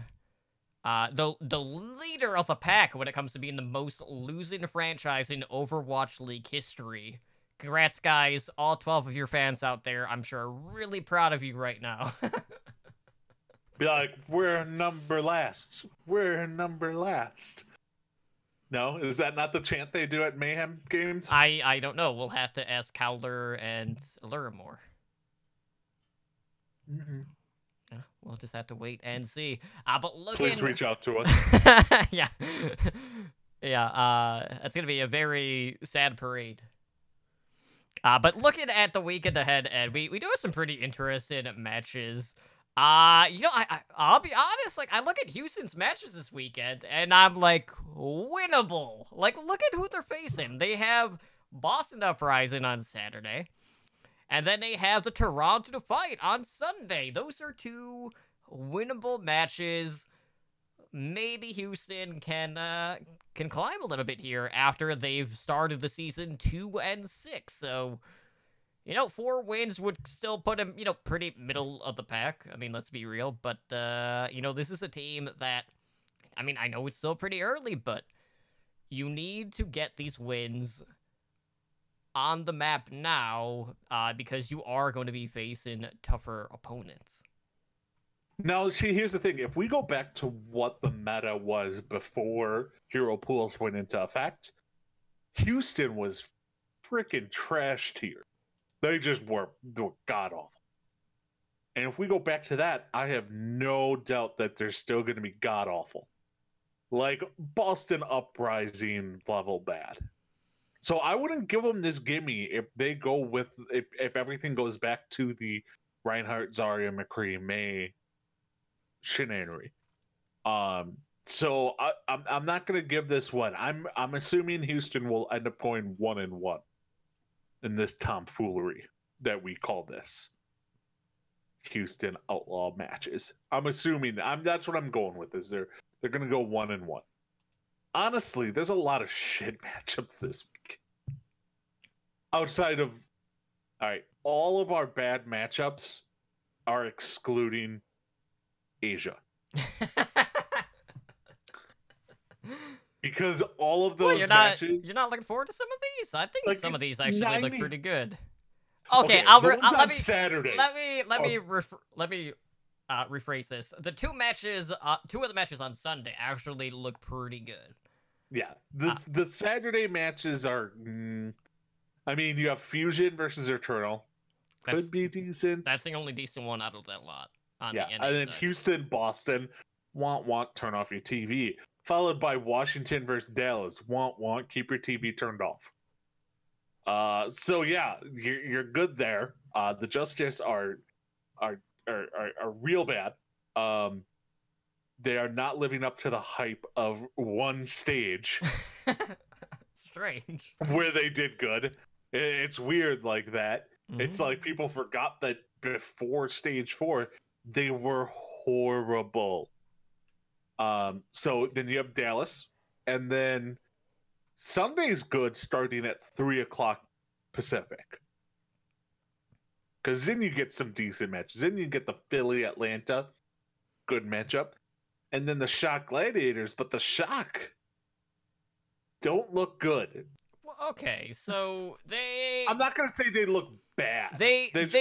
leader of the pack when it comes to being the most losing franchise in Overwatch League history. Congrats, guys. All 12 of your fans out there, I'm sure, are really proud of you right now. Be like, we're number last. We're number last. No? Is that not the chant they do at Mayhem games? I don't know. We'll have to ask Cowler and Lurimore. Mm-hmm. We'll just have to wait and see. But looking... Please reach out to us. Yeah. Yeah, it's going to be a very sad parade. But looking at the weekend ahead, Ed, we do have some pretty interesting matches. I'll be honest, I look at Houston's matches this weekend, and I'm winnable. Look at who they're facing. They have Boston Uprising on Saturday, and then they have the Toronto Fight on Sunday. Those are 2 winnable matches. Maybe Houston can climb a little bit here after they've started the season 2-6. So, 4 wins would still put him, pretty middle of the pack. I mean, let's be real. But, this is a team that, I mean, I know it's still pretty early, but you need to get these wins on the map now because you are going to be facing tougher opponents. Now, see, here's the thing. If we go back to what the meta was before hero pools went into effect, Houston was freaking trash tier. They just were god-awful. And if we go back to that, I have no doubt that they're still going to be god-awful. Like Boston Uprising level bad. So I wouldn't give them this gimme if they go with, if everything goes back to the Reinhardt, Zarya, McCree, May shenanigery. So I'm not going to give this one. I'm assuming Houston will end up going 1-1 in this tomfoolery that we call this Houston Outlaw matches. I'm assuming that's what I'm going with. Is they're going to go 1-1. Honestly, there's a lot of shit matchups this week. Outside of, all right, all of our bad matchups are excluding Asia. Because all of those matches... You're not looking forward to some of these? I think like, some of these actually look pretty good. Okay, let me Saturday. Let me rephrase this. The two of the matches on Sunday actually look pretty good. Yeah, the Saturday matches are. I mean, you have Fusion versus Eternal. Could be decent. That's the only decent one out of that lot. Yeah, and then Houston, Boston. Want, turn off your TV. Followed by Washington versus Dallas. Want, keep your TV turned off. So yeah, you're good there. The Justice are real bad. They are not living up to the hype of one stage. Strange. Where they did good. It's weird like that. Mm-hmm. It's like people forgot that before stage 4, they were horrible. So then you have Dallas, and then Sunday's good starting at 3:00 Pacific. Because then you get some decent matches. Then you get the Philly Atlanta, good matchup. And then the Shock Gladiators, but the Shock don't look good. Well, okay, so they... I'm not going to say they look bad. They got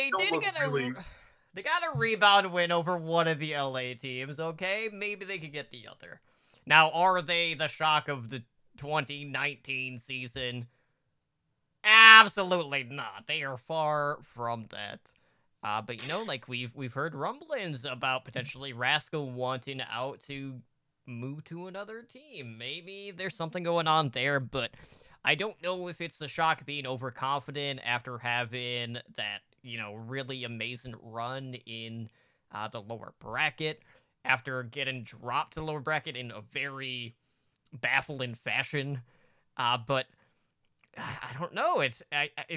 a rebound win over one of the LA teams, okay? Maybe they could get the other. Now, are they the Shock of the 2019 season? Absolutely not. They are far from that. But we've heard rumblings about potentially Rascal wanting out to move to another team. Maybe there's something going on there, but I don't know if it's the Shock being overconfident after having that, really amazing run in the lower bracket, after getting dropped to the lower bracket in a very baffling fashion. But I don't know. It's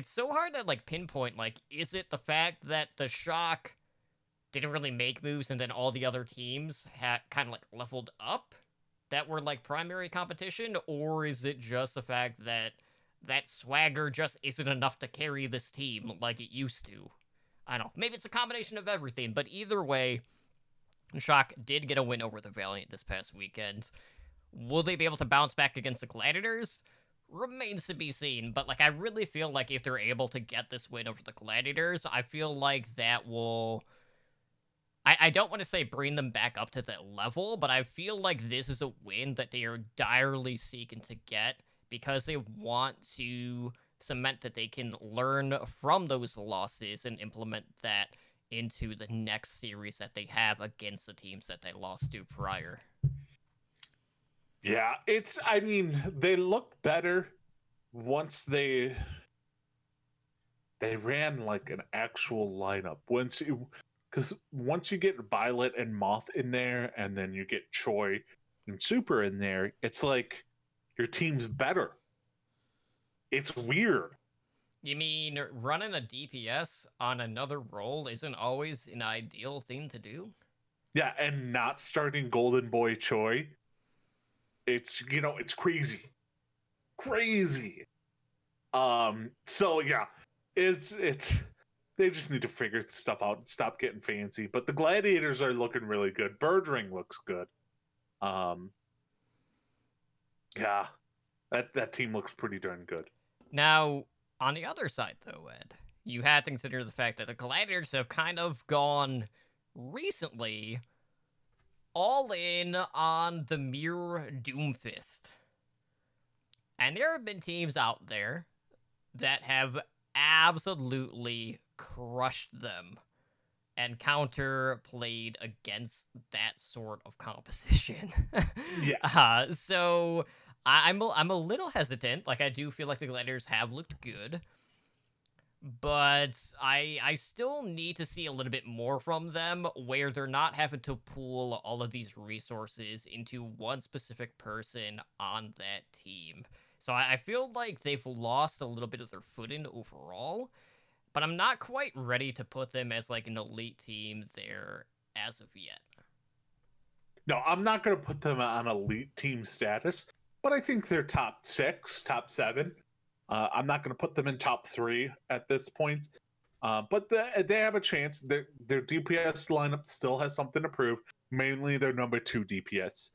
so hard to pinpoint. Is it the fact that the Shock didn't really make moves and then all the other teams had kind of leveled up that were primary competition, or is it just the fact that swagger just isn't enough to carry this team like it used to? I don't know. Maybe it's a combination of everything, but either way, Shock did get a win over the Valiant this past weekend. Will they be able to bounce back against the Gladiators? Remains to be seen, but I really feel like if they're able to get this win over the Gladiators, I feel like that will... I don't want to say bring them back up to that level, but I feel like this is a win that they are direly seeking to get because they want to cement that they can learn from those losses and implement that into the next series that they have against the teams that they lost to prior. Yeah, they look better once they ran an actual lineup. Because once you get Violet and Moth in there, and then you get Choi and Super in there, it's like your team's better. It's weird. You mean running a DPS on another role isn't always an ideal thing to do? Yeah, and not starting Golden Boy Choi. It's crazy. Crazy. So yeah, it's they just need to figure stuff out and stop getting fancy. But the Gladiators are looking really good. Birdring looks good. Yeah, that team looks pretty darn good. Now, on the other side, though, Ed, you have to consider the fact that the Gladiators have kind of gone recently all in on the Mirror Doomfist. And there have been teams out there that have absolutely crushed them and counterplayed against that sort of composition. Yes. So I'm a little hesitant. Like, I do feel like the Gladiators have looked good, but I still need to see a little bit more from them, where they're not having to pool all of these resources into one specific person on that team. So I feel like they've lost a little bit of their footing overall, but I'm not quite ready to put them as like an elite team there as of yet. No, I'm not going to put them on elite team status, but I think they're top 6, top 7. I'm not going to put them in top 3 at this point, but they have a chance. Their DPS lineup still has something to prove. Mainly their number 2 DPS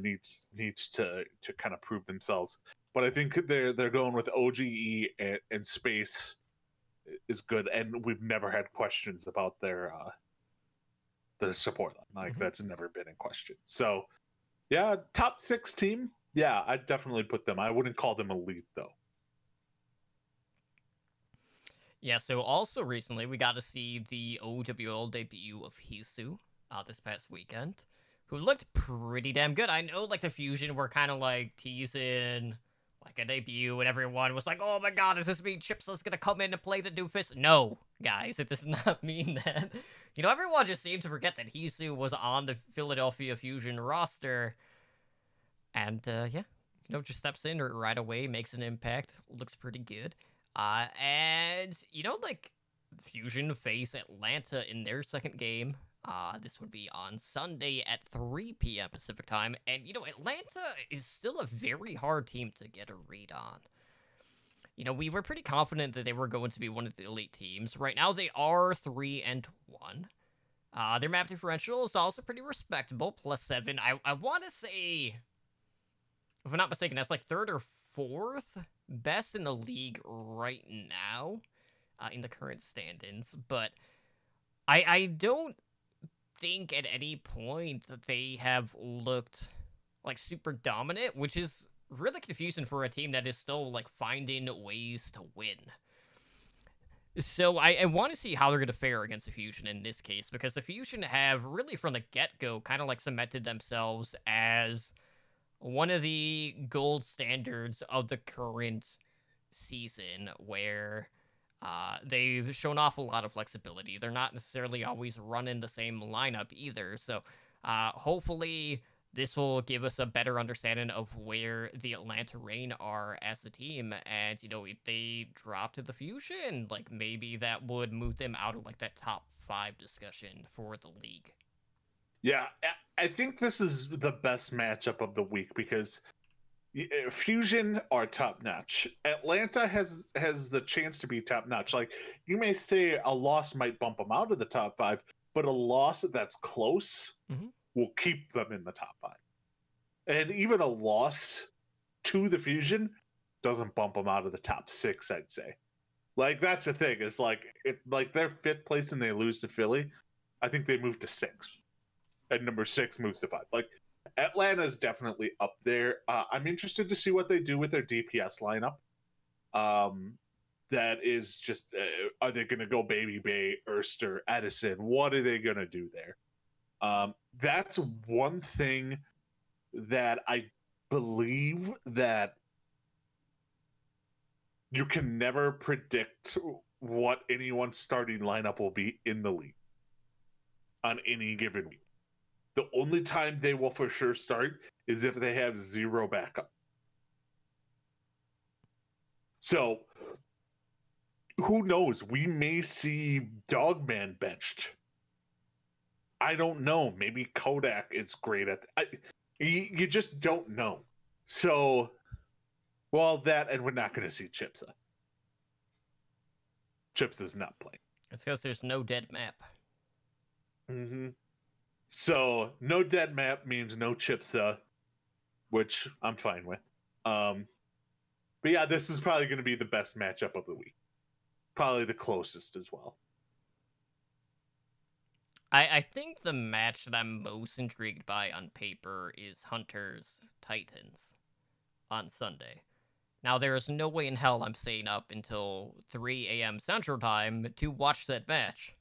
needs to kind of prove themselves. But I think they're going with OGE and Space is good, and we've never had questions about their the support line. Like, that's never been in question. So yeah, top 6 team. Yeah, I'd definitely put them. I wouldn't call them elite though. Yeah, so also recently we got to see the OWL debut of Hisu this past weekend, who looked pretty damn good. I know, like, the Fusion were kind of like teasing like a debut, and everyone was like, "Oh my god, does this mean Chipsa's gonna come in and play the Doofus?" No, guys, it does not mean that. You know, everyone just seemed to forget that Hisu was on the Philadelphia Fusion roster, and yeah, you know, just steps in right away, makes an impact, looks pretty good. And you know, like, Fusion face Atlanta in their second game. This would be on Sunday at 3 p.m. Pacific time. And, you know, Atlanta is still a very hard team to get a read on. You know, we were pretty confident that they were going to be one of the elite teams. Right now, they are 3-1. Their map differential is also pretty respectable, +7. I want to say, if I'm not mistaken, that's like 3rd or 4th best in the league right now, in the current stand-ins. But I don't think at any point that they have looked like super dominant, which is really confusing for a team that is still like finding ways to win. So I want to see how they're going to fare against the Fusion in this case, because the Fusion have really from the get-go kind of like cemented themselves as one of the gold standards of the current season, where they've shown off a lot of flexibility. They're not necessarily always running the same lineup either. So hopefully this will give us a better understanding of where the Atlanta Reign are as a team. And, you know, if they drop to the Fusion, like, maybe that would move them out of like that top 5 discussion for the league. Yeah, I think this is the best matchup of the week because Fusion are top notch. Atlanta has the chance to be top notch. Like, you may say a loss might bump them out of the top 5, but a loss that's close will keep them in the top 5. And even a loss to the Fusion doesn't bump them out of the top 6, I'd say. Like, that's the thing. Is like, like they're 5th place and they lose to Philly, I think they move to 6th. And number 6 moves to 5. Like, Atlanta's definitely up there. I'm interested to see what they do with their DPS lineup. That is just, are they going to go Baby Bay, Erster, Edison? What are they going to do there? That's one thing that I believe that you can never predict what anyone's starting lineup will be in the league on any given week. The only time they will for sure start is if they have 0 backup. So, who knows? We may see Dogman benched. I don't know. Maybe Kodak is great at you just don't know. So, well, that, and we're not going to see Chipsa. Chips is not playing. It's because there's no dead map. Mm-hmm. So no dead map means no Chipsa, which I'm fine with. But yeah, this is probably going to be the best matchup of the week. Probably the closest as well. I think the match that I'm most intrigued by on paper is Hunters Titans on Sunday. Now, there is no way in hell I'm staying up until 3 a.m. Central Time to watch that match.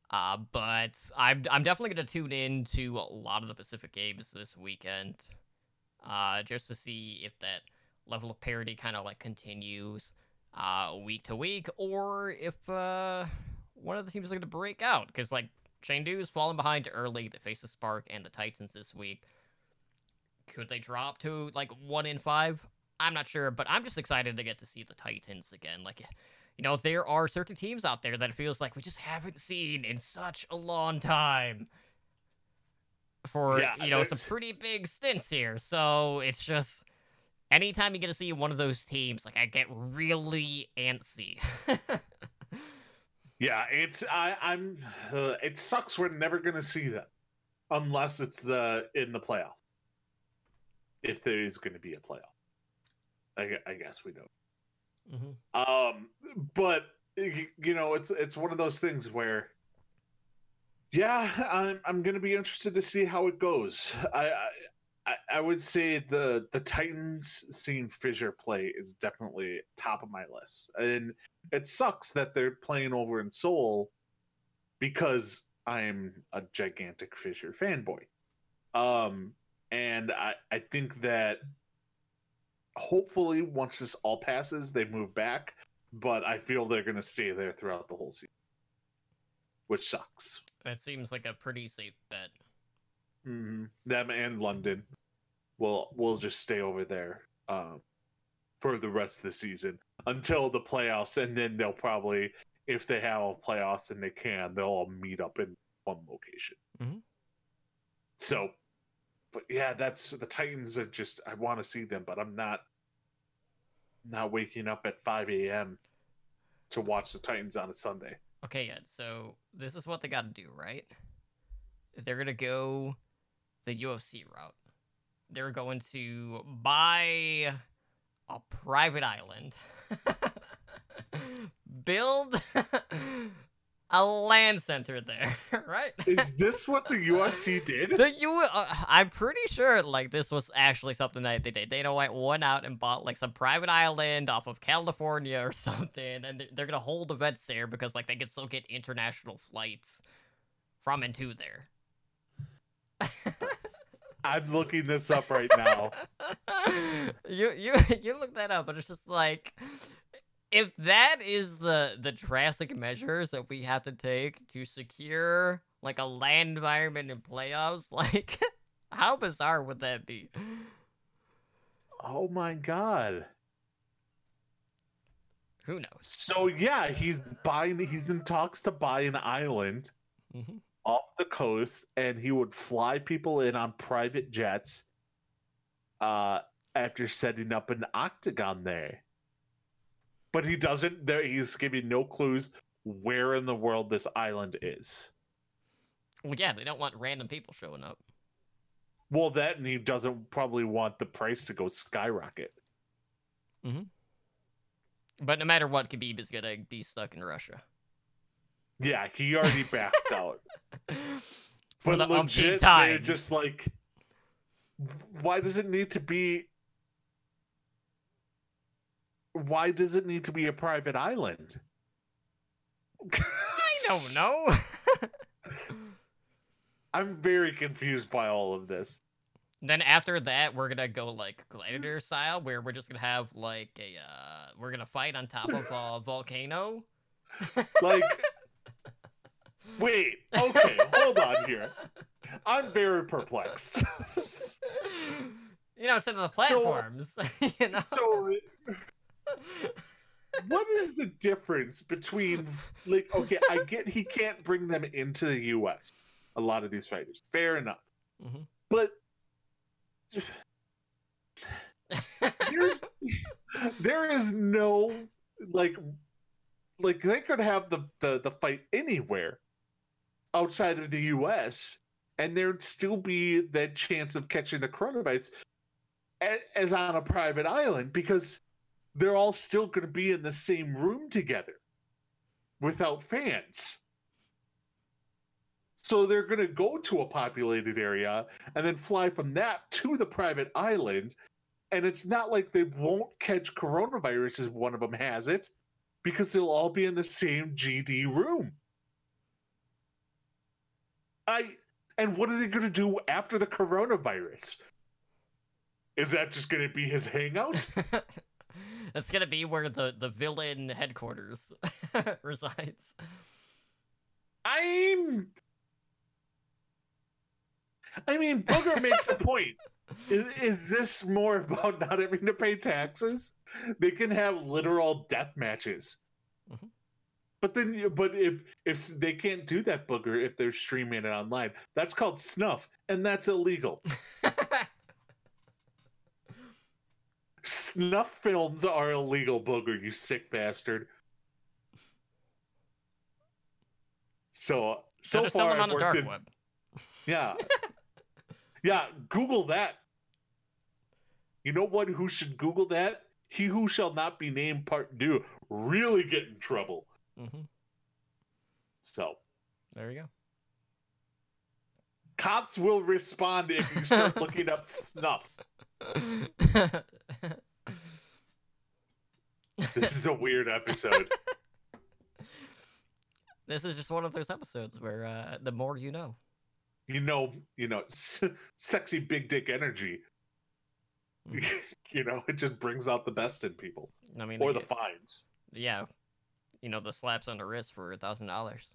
But I'm definitely going to tune in to a lot of the Pacific games this weekend, just to see if that level of parity kind of like continues week to week, or if one of the teams is going to break out, because like Chengdu is falling behind early. They face the Spark and the Titans this week. Could they drop to like 1-5? I'm not sure, but I'm just excited to get to see the Titans again. Like, you know, there are certain teams out there that it feels like we just haven't seen in such a long time for, you know, some pretty big stints here. So it's just, anytime you get to see one of those teams, like, I get really antsy. Yeah, it sucks we're never going to see them unless it's in the playoff. If there is going to be a playoff. I guess we don't. Mm-hmm. But you know, it's one of those things where, yeah, I'm gonna be interested to see how it goes. I would say the Titans seeing Fissure play is definitely top of my list, and it sucks that they're playing over in Seoul because I'm a gigantic Fissure fanboy. And I think that hopefully once this all passes, they move back, but I feel they're going to stay there throughout the whole season, which sucks. That seems like a pretty safe bet. Mm-hmm. Them and London will just stay over there for the rest of the season until the playoffs, and then they'll probably, if they have a playoffs and they can, they'll all meet up in one location. Mm-hmm. So, but yeah, that's the Titans are just, I want to see them, but I'm not waking up at 5 a.m. to watch the Titans on a Sunday. Okay, Ed, so this is what they got to do, right? They're going to go the UFC route. They're going to buy a private island, build a land center there, right? Is this what the UFC did? I'm pretty sure like this was actually something that they did. Dana White went out and bought like some private island off of California or something, and they're gonna hold events there because like they can still get international flights from and to there. I'm looking this up right now. You look that up, but it's just like, if that is the drastic measures that we have to take to secure like a land environment in playoffs, like how bizarre would that be? Oh my god. Who knows? So yeah, he's in talks to buy an island off the coast, and he would fly people in on private jets after setting up an octagon there. But he doesn't, he's giving no clues where in the world this island is. Well, yeah, they don't want random people showing up. Well, that, and he doesn't probably want the price to go skyrocket. But no matter what, Khabib is gonna be stuck in Russia. Yeah, he already backed out. For but the legit, time. they're just like, why does it need to be... Why does it need to be a private island? I don't know. I'm very confused by all of this. Then after that, we're gonna go like gladiator style, where we're just gonna have like we're gonna fight on top of a volcano. Like, wait, okay, hold on here. I'm very perplexed. You know, instead of the platforms, you know. So, what is the difference between, like, okay, I get he can't bring them into the U.S., a lot of these fighters. Fair enough. But there is no, like, like they could have the fight anywhere outside of the US, and there'd still be that chance of catching the coronavirus as on a private island, because they're all still going to be in the same room together without fans. So they're going to go to a populated area and then fly from that to the private island. And it's not like they won't catch coronavirus as one of them has it, because they'll all be in the same GD room. And what are they going to do after the coronavirus? Is that just going to be his hangout? That's gonna be where the villain headquarters resides. I mean, Booger makes a point. Is this more about not having to pay taxes? They can have literal death matches. Mhm. But if they can't do that, Booger, if they're streaming it online, that's called snuff, and that's illegal. Snuff films are illegal, Booger, you sick bastard. So Better sell far them I've on the worked dark in, web. yeah. Yeah, Google that. You know what? Who should Google that? He Who Shall Not Be Named Part 2. Really get in trouble. Mm-hmm. So, There you cops will respond if you start looking up snuff. go. This is a weird episode. This is just one of those episodes where the more you know. You know, sexy big dick energy. Mhm. You know, it just brings out the best in people. I mean, Or the fines. yeah, the slaps on the wrist for $1,000.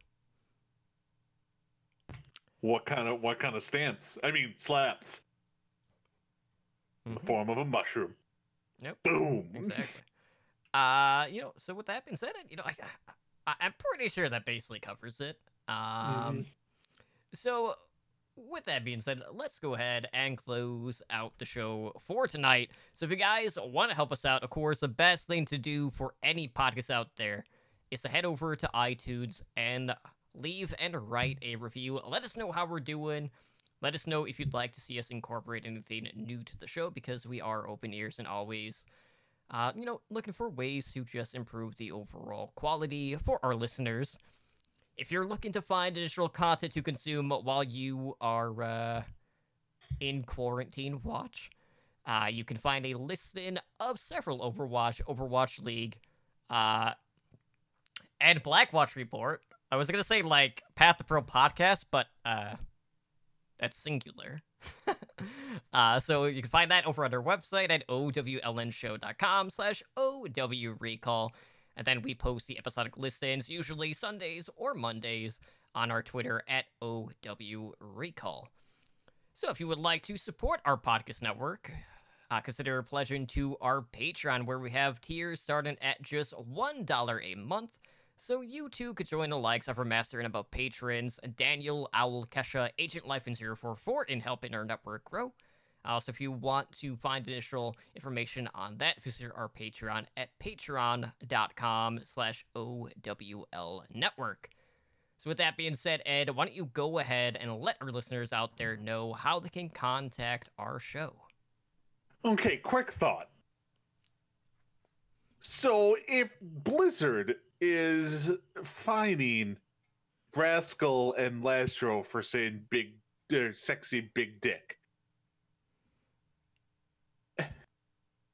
What kind of stamps? I mean, slaps. In the Mhm. form of a mushroom. Yep. Boom. Exactly. So with that being said, I'm pretty sure that basically covers it. So with that being said, let's go ahead and close out the show for tonight. So if you guys want to help us out, of course, the best thing to do for any podcast out there is to head over to iTunes and leave and write a review. Let us know how we're doing. Let us know if you'd like to see us incorporate anything new to the show, because we are open ears and always, looking for ways to just improve the overall quality for our listeners. If you're looking to find additional content to consume while you are in quarantine watch, you can find a listing of several Overwatch League, and Blackwatch Report. I was gonna say like Path to Pro podcast, but that's singular. So you can find that over on our website at owlnshow.com/OWRecall. And then we post the episodic listings, usually Sundays or Mondays, on our Twitter at OWRecall. So if you would like to support our podcast network, consider pledging to our Patreon, where we have tiers starting at just $1 a month. So you too could join the likes of our master and above patrons, Daniel, Owl, Kesha, Agent Life, and 044 in helping our network grow. Also, if you want to find additional information on that, visit our Patreon at patreon.com/OWLnetwork. So with that being said, Ed, why don't you go ahead and let our listeners out there know how they can contact our show? Okay, quick thought. So if Blizzard is fining Rascal and Lastro for saying sexy big dick,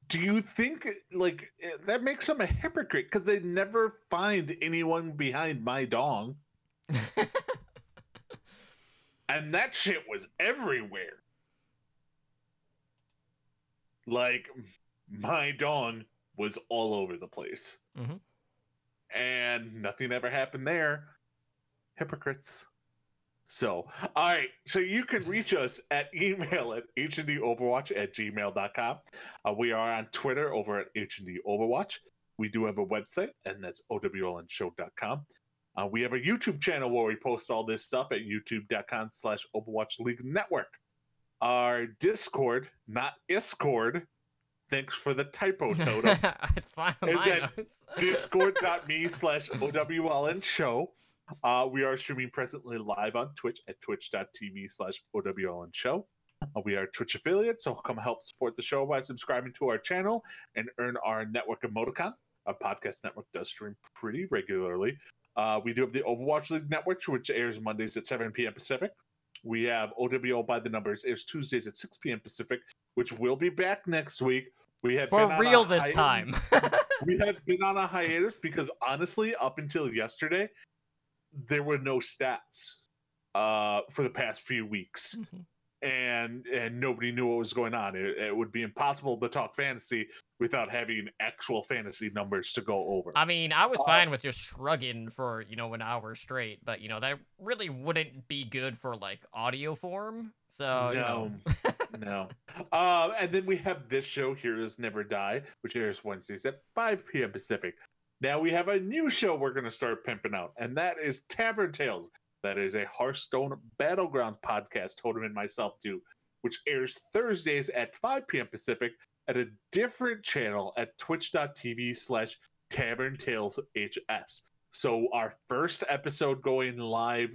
do you think like that makes them a hypocrite, because they never find anyone behind my dong? And that shit was everywhere. Like, my dong was all over the place. Mm-hmm. And nothing ever happened there. Hypocrites. So, all right. So you can reach us at email at hndoverwatch@gmail.com. We are on Twitter over at hndoverwatch. We do have a website, and that's owlnshow.com. We have a YouTube channel where we post all this stuff at youtube.com/Overwatch League Network. Our Discord, not Iscord, Thanks for the typo, Toto. It's fine on Is my that notes. Discord.me/OWLN show. We are streaming presently live on Twitch at twitch.tv/OWLN show. We are Twitch affiliates, so come help support the show by subscribing to our channel and earn our network emoticon. Our podcast network does stream pretty regularly. We do have the Overwatch League network, which airs Mondays at 7 p.m. Pacific. We have OWL by the Numbers, airs Tuesdays at 6 p.m. Pacific, which will be back next week. We have For been on real a this time. We have been on a hiatus because honestly, up until yesterday, there were no stats for the past few weeks. And nobody knew what was going on. It would be impossible to talk fantasy without having actual fantasy numbers to go over. I mean, I was fine with just shrugging for, an hour straight, but, that really wouldn't be good for, like, audio form. So, No. And then we have this show, Heroes Never Die, which airs Wednesdays at 5 p.m. Pacific. Now we have a new show we're going to start pimping out, and that is Tavern Tales. That is a Hearthstone Battlegrounds podcast Totem and myself do, which airs Thursdays at 5 p.m. Pacific at a different channel at twitch.tv/TavernTalesHS. So our first episode going live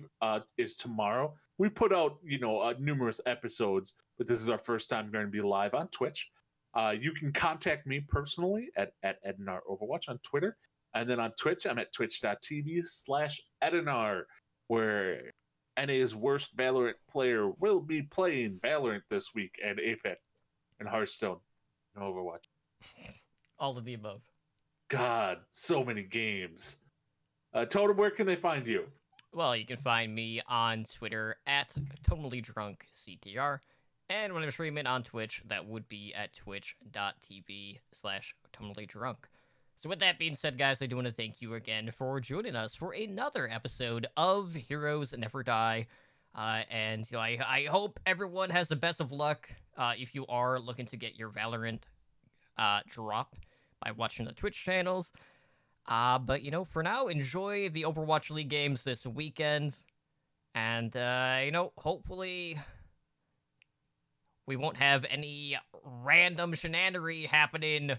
is tomorrow. We put out, numerous episodes, but this is our first time going to be live on Twitch. You can contact me personally at Edinar Overwatch on Twitter. And then on Twitch, I'm at twitch.tv/Edinar, where NA's worst Valorant player will be playing Valorant this week, and Apex, and Hearthstone, and Overwatch. All of the above. God, so many games. Totem, where can they find you? Well, you can find me on Twitter at TotallyDrunkCTR, and when I'm streaming on Twitch, that would be at twitch.tv/TotallyDrunk. So with that being said, guys, I do want to thank you again for joining us for another episode of Heroes Never Die. And I hope everyone has the best of luck if you are looking to get your Valorant drop by watching the Twitch channels. But, for now, enjoy the Overwatch League games this weekend. And, hopefully we won't have any random shenanery happening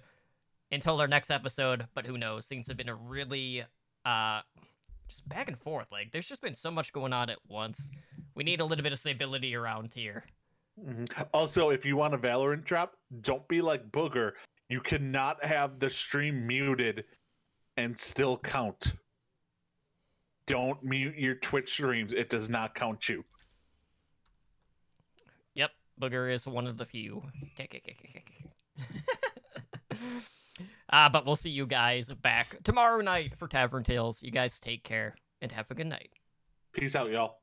until our next episode, but who knows? Things have been a really, just back and forth. Like, there's just been so much going on at once. We need a little bit of stability around here. Mm-hmm. Also, if you want a Valorant drop, don't be like Booger. You cannot have the stream muted and still count. Don't mute your Twitch streams. It does not count you. Yep, Booger is one of the few. But we'll see you guys back tomorrow night for Tavern Tales. You guys take care and have a good night. Peace out, y'all.